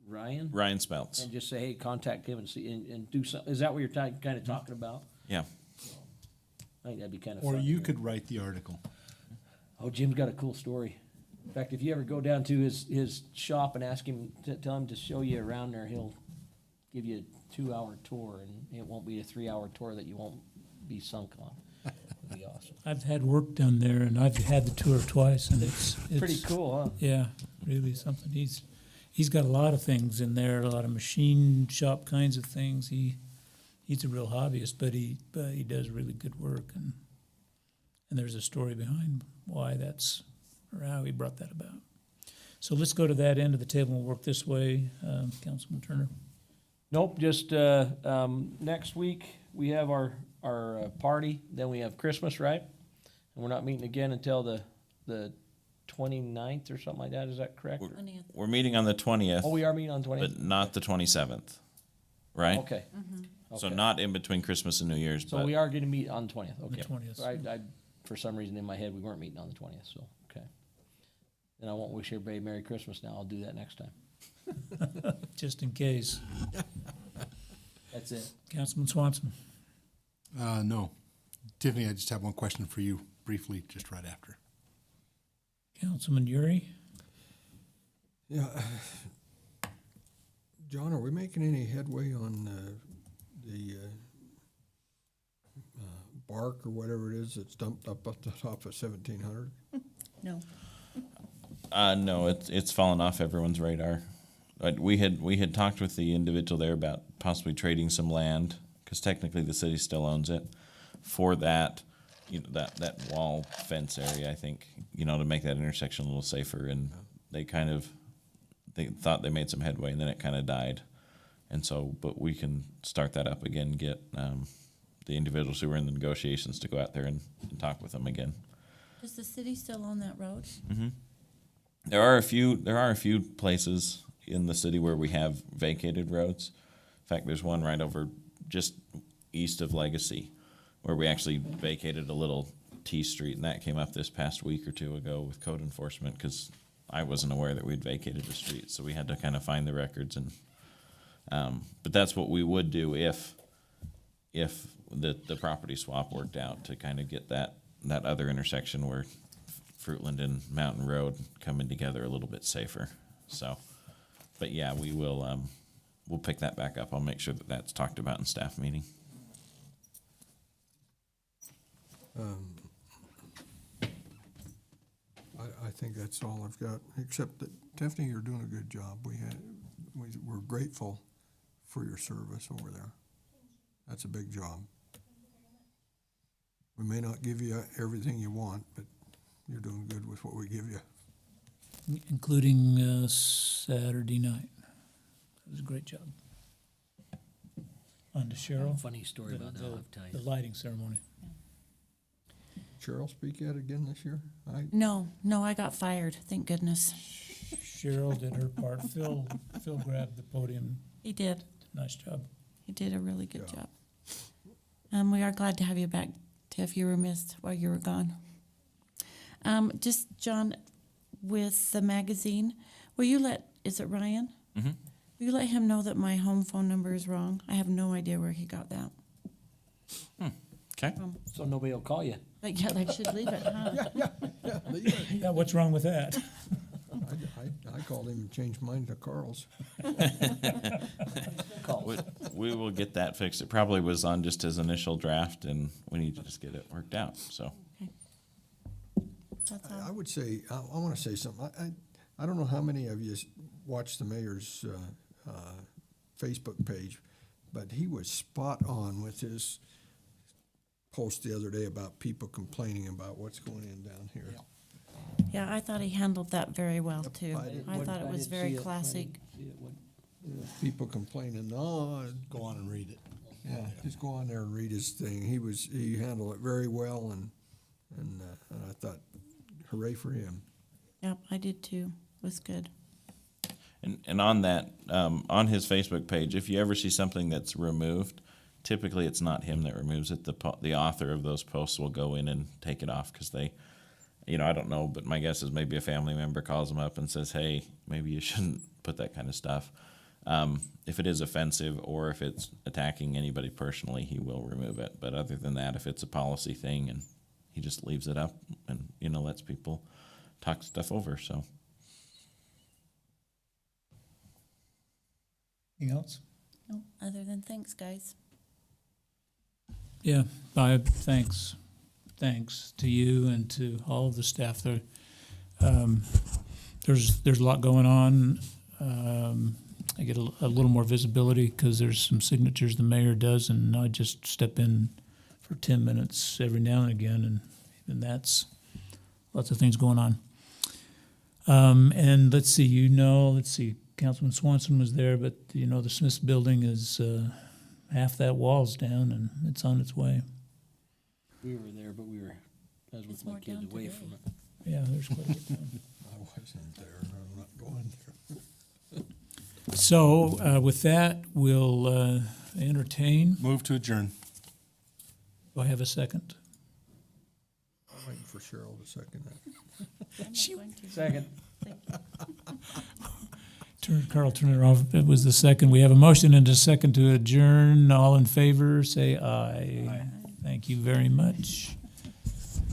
Ryan Ryan Speltz. and just say, hey, contact him and see, and do some, is that what you're kind of talking about? Yeah. I think that'd be kind of Or fun. you could write the article. Oh, Jim's got a cool story. In fact, if you ever go down to his shop and ask him, tell him to show you around there, he'll give you a 2-hour tour, and it won't be a 3-hour tour that you won't be sunk on. It'd be awesome. I've had work done there, and I've had the tour twice, and it's Pretty cool, huh? Yeah, really something. He's got a lot of things in there, a lot of machine shop kinds of things. He's a real hobbyist, but he does really good work, and there's a story behind why that's, or how he brought that about. So let's go to that end of the table and work this way, Councilman Turner. Nope, just next week, we have our party, then we have Christmas, right? And we're not meeting again until the 29th or something like that, is that correct? We're meeting on the 20th, Oh, we are meeting on 20th? but not the 27th, right? Okay. So Okay. not in between Christmas and New Year's, So but we are gonna meet on the 20th, okay. 20th. I, for some reason in my head, we weren't meeting on the 20th, so, okay. Then I won't wish everybody Merry Christmas now, I'll do that next time. Just in case. That's it. Councilman Swanson. No. Tiffany, I just have one question for you briefly, just right after. Councilman Uri. Yeah. John, are we making any headway on the bark or whatever it is that's dumped up at the top of 1700? No. no, it's fallen off everyone's radar. But we had talked with the individual there about possibly trading some land, because technically the city still owns it, for that, you know, that wall fence area, I think, you know, to make that intersection a little safer. And they thought they made some headway, and then it kind of died. And so, but we can start that up again, get the individuals who were in the negotiations to go out there and talk with them again. Does the city still own that road? Mm-hmm. There are a few places in the city where we have vacated roads. In fact, there's one right over just east of Legacy, where we actually vacated a little T Street, and that came up this past week or two ago with code enforcement, because I wasn't aware that we'd vacated the street, so we had to kind of find the records. And but that's what we would do if the property swap worked out, to kind of get that other intersection where Fruitland and Mountain Road coming together a little bit safer. So, but yeah, we will, we'll pick that back up. I'll make sure that that's talked about in staff meeting. I think that's all I've got, except that, Tiffany, you're doing a good job. We're grateful for your service over there. That's a big job. We may not give you everything you want, but you're doing good with what we give you. Including Saturday night. It was a great job. On to Cheryl. Funny story about that, I'll have to tell The you. lighting ceremony. Cheryl speak yet again this year? No, I got fired, thank goodness. Cheryl did her part. Phil grabbed the podium. He did. Nice job. He did a really good Yeah. job. We are glad to have you back, Tiff. You were missed while you were gone. Just, John, with the magazine, will you is it Ryan? Mm-hmm. Will you let him know that my home phone number is wrong? I have no idea where he got that. Okay. So nobody will call you. But yeah, I should leave it, huh? Yeah, what's wrong with that? I called him and changed mine to Carl's. Call. We will get that fixed. It probably was on just his initial draft, and we need to just get it worked out, so. That's I all. would say, I want to say something. I don't know how many of you watched the mayor's Facebook page, but he was spot on with his post the other day about people complaining about what's going in down here. Yeah, I thought he handled that very well, too. I I thought it was very classic. People complaining, no, Go on and read it. yeah, just go on there and read his thing. He handled it very well, and I thought, hooray for him. Yep, I did too. It was good. And on that, on his Facebook page, if you ever see something that's removed, typically it's not him that removes it. The author of those posts will go in and take it off, because they, I don't know, but my guess is maybe a family member calls him up and says, hey, maybe you shouldn't put that kind of stuff. If it is offensive or if it's attacking anybody personally, he will remove it. But other than that, if it's a policy thing, and he just leaves it up and, lets people talk stuff over, so. Anything else? No, other than thanks, guys. Yeah, Bob, thanks. Thanks to you and to all of the staff there. There's a lot going on. I get a little more visibility because there's some signatures the mayor does, and I just step in for 10 minutes every now and again, and that's lots of things going on. And let's see, Councilman Swanson was there, but the Smiths building is half that wall's down, and it's on its way. We were there, but I was with It's my more kids down away today. from it. Yeah, there's quite a bit down. I wasn't there, and I'm not going there. So with that, we'll entertain. Move to adjourn. Do I have a second? I'm waiting for Cheryl to second that. I'm not going to. Second. Carl, turn it off. It was the second. We have a motion and a second to adjourn. All in favor, say aye. Thank you very much.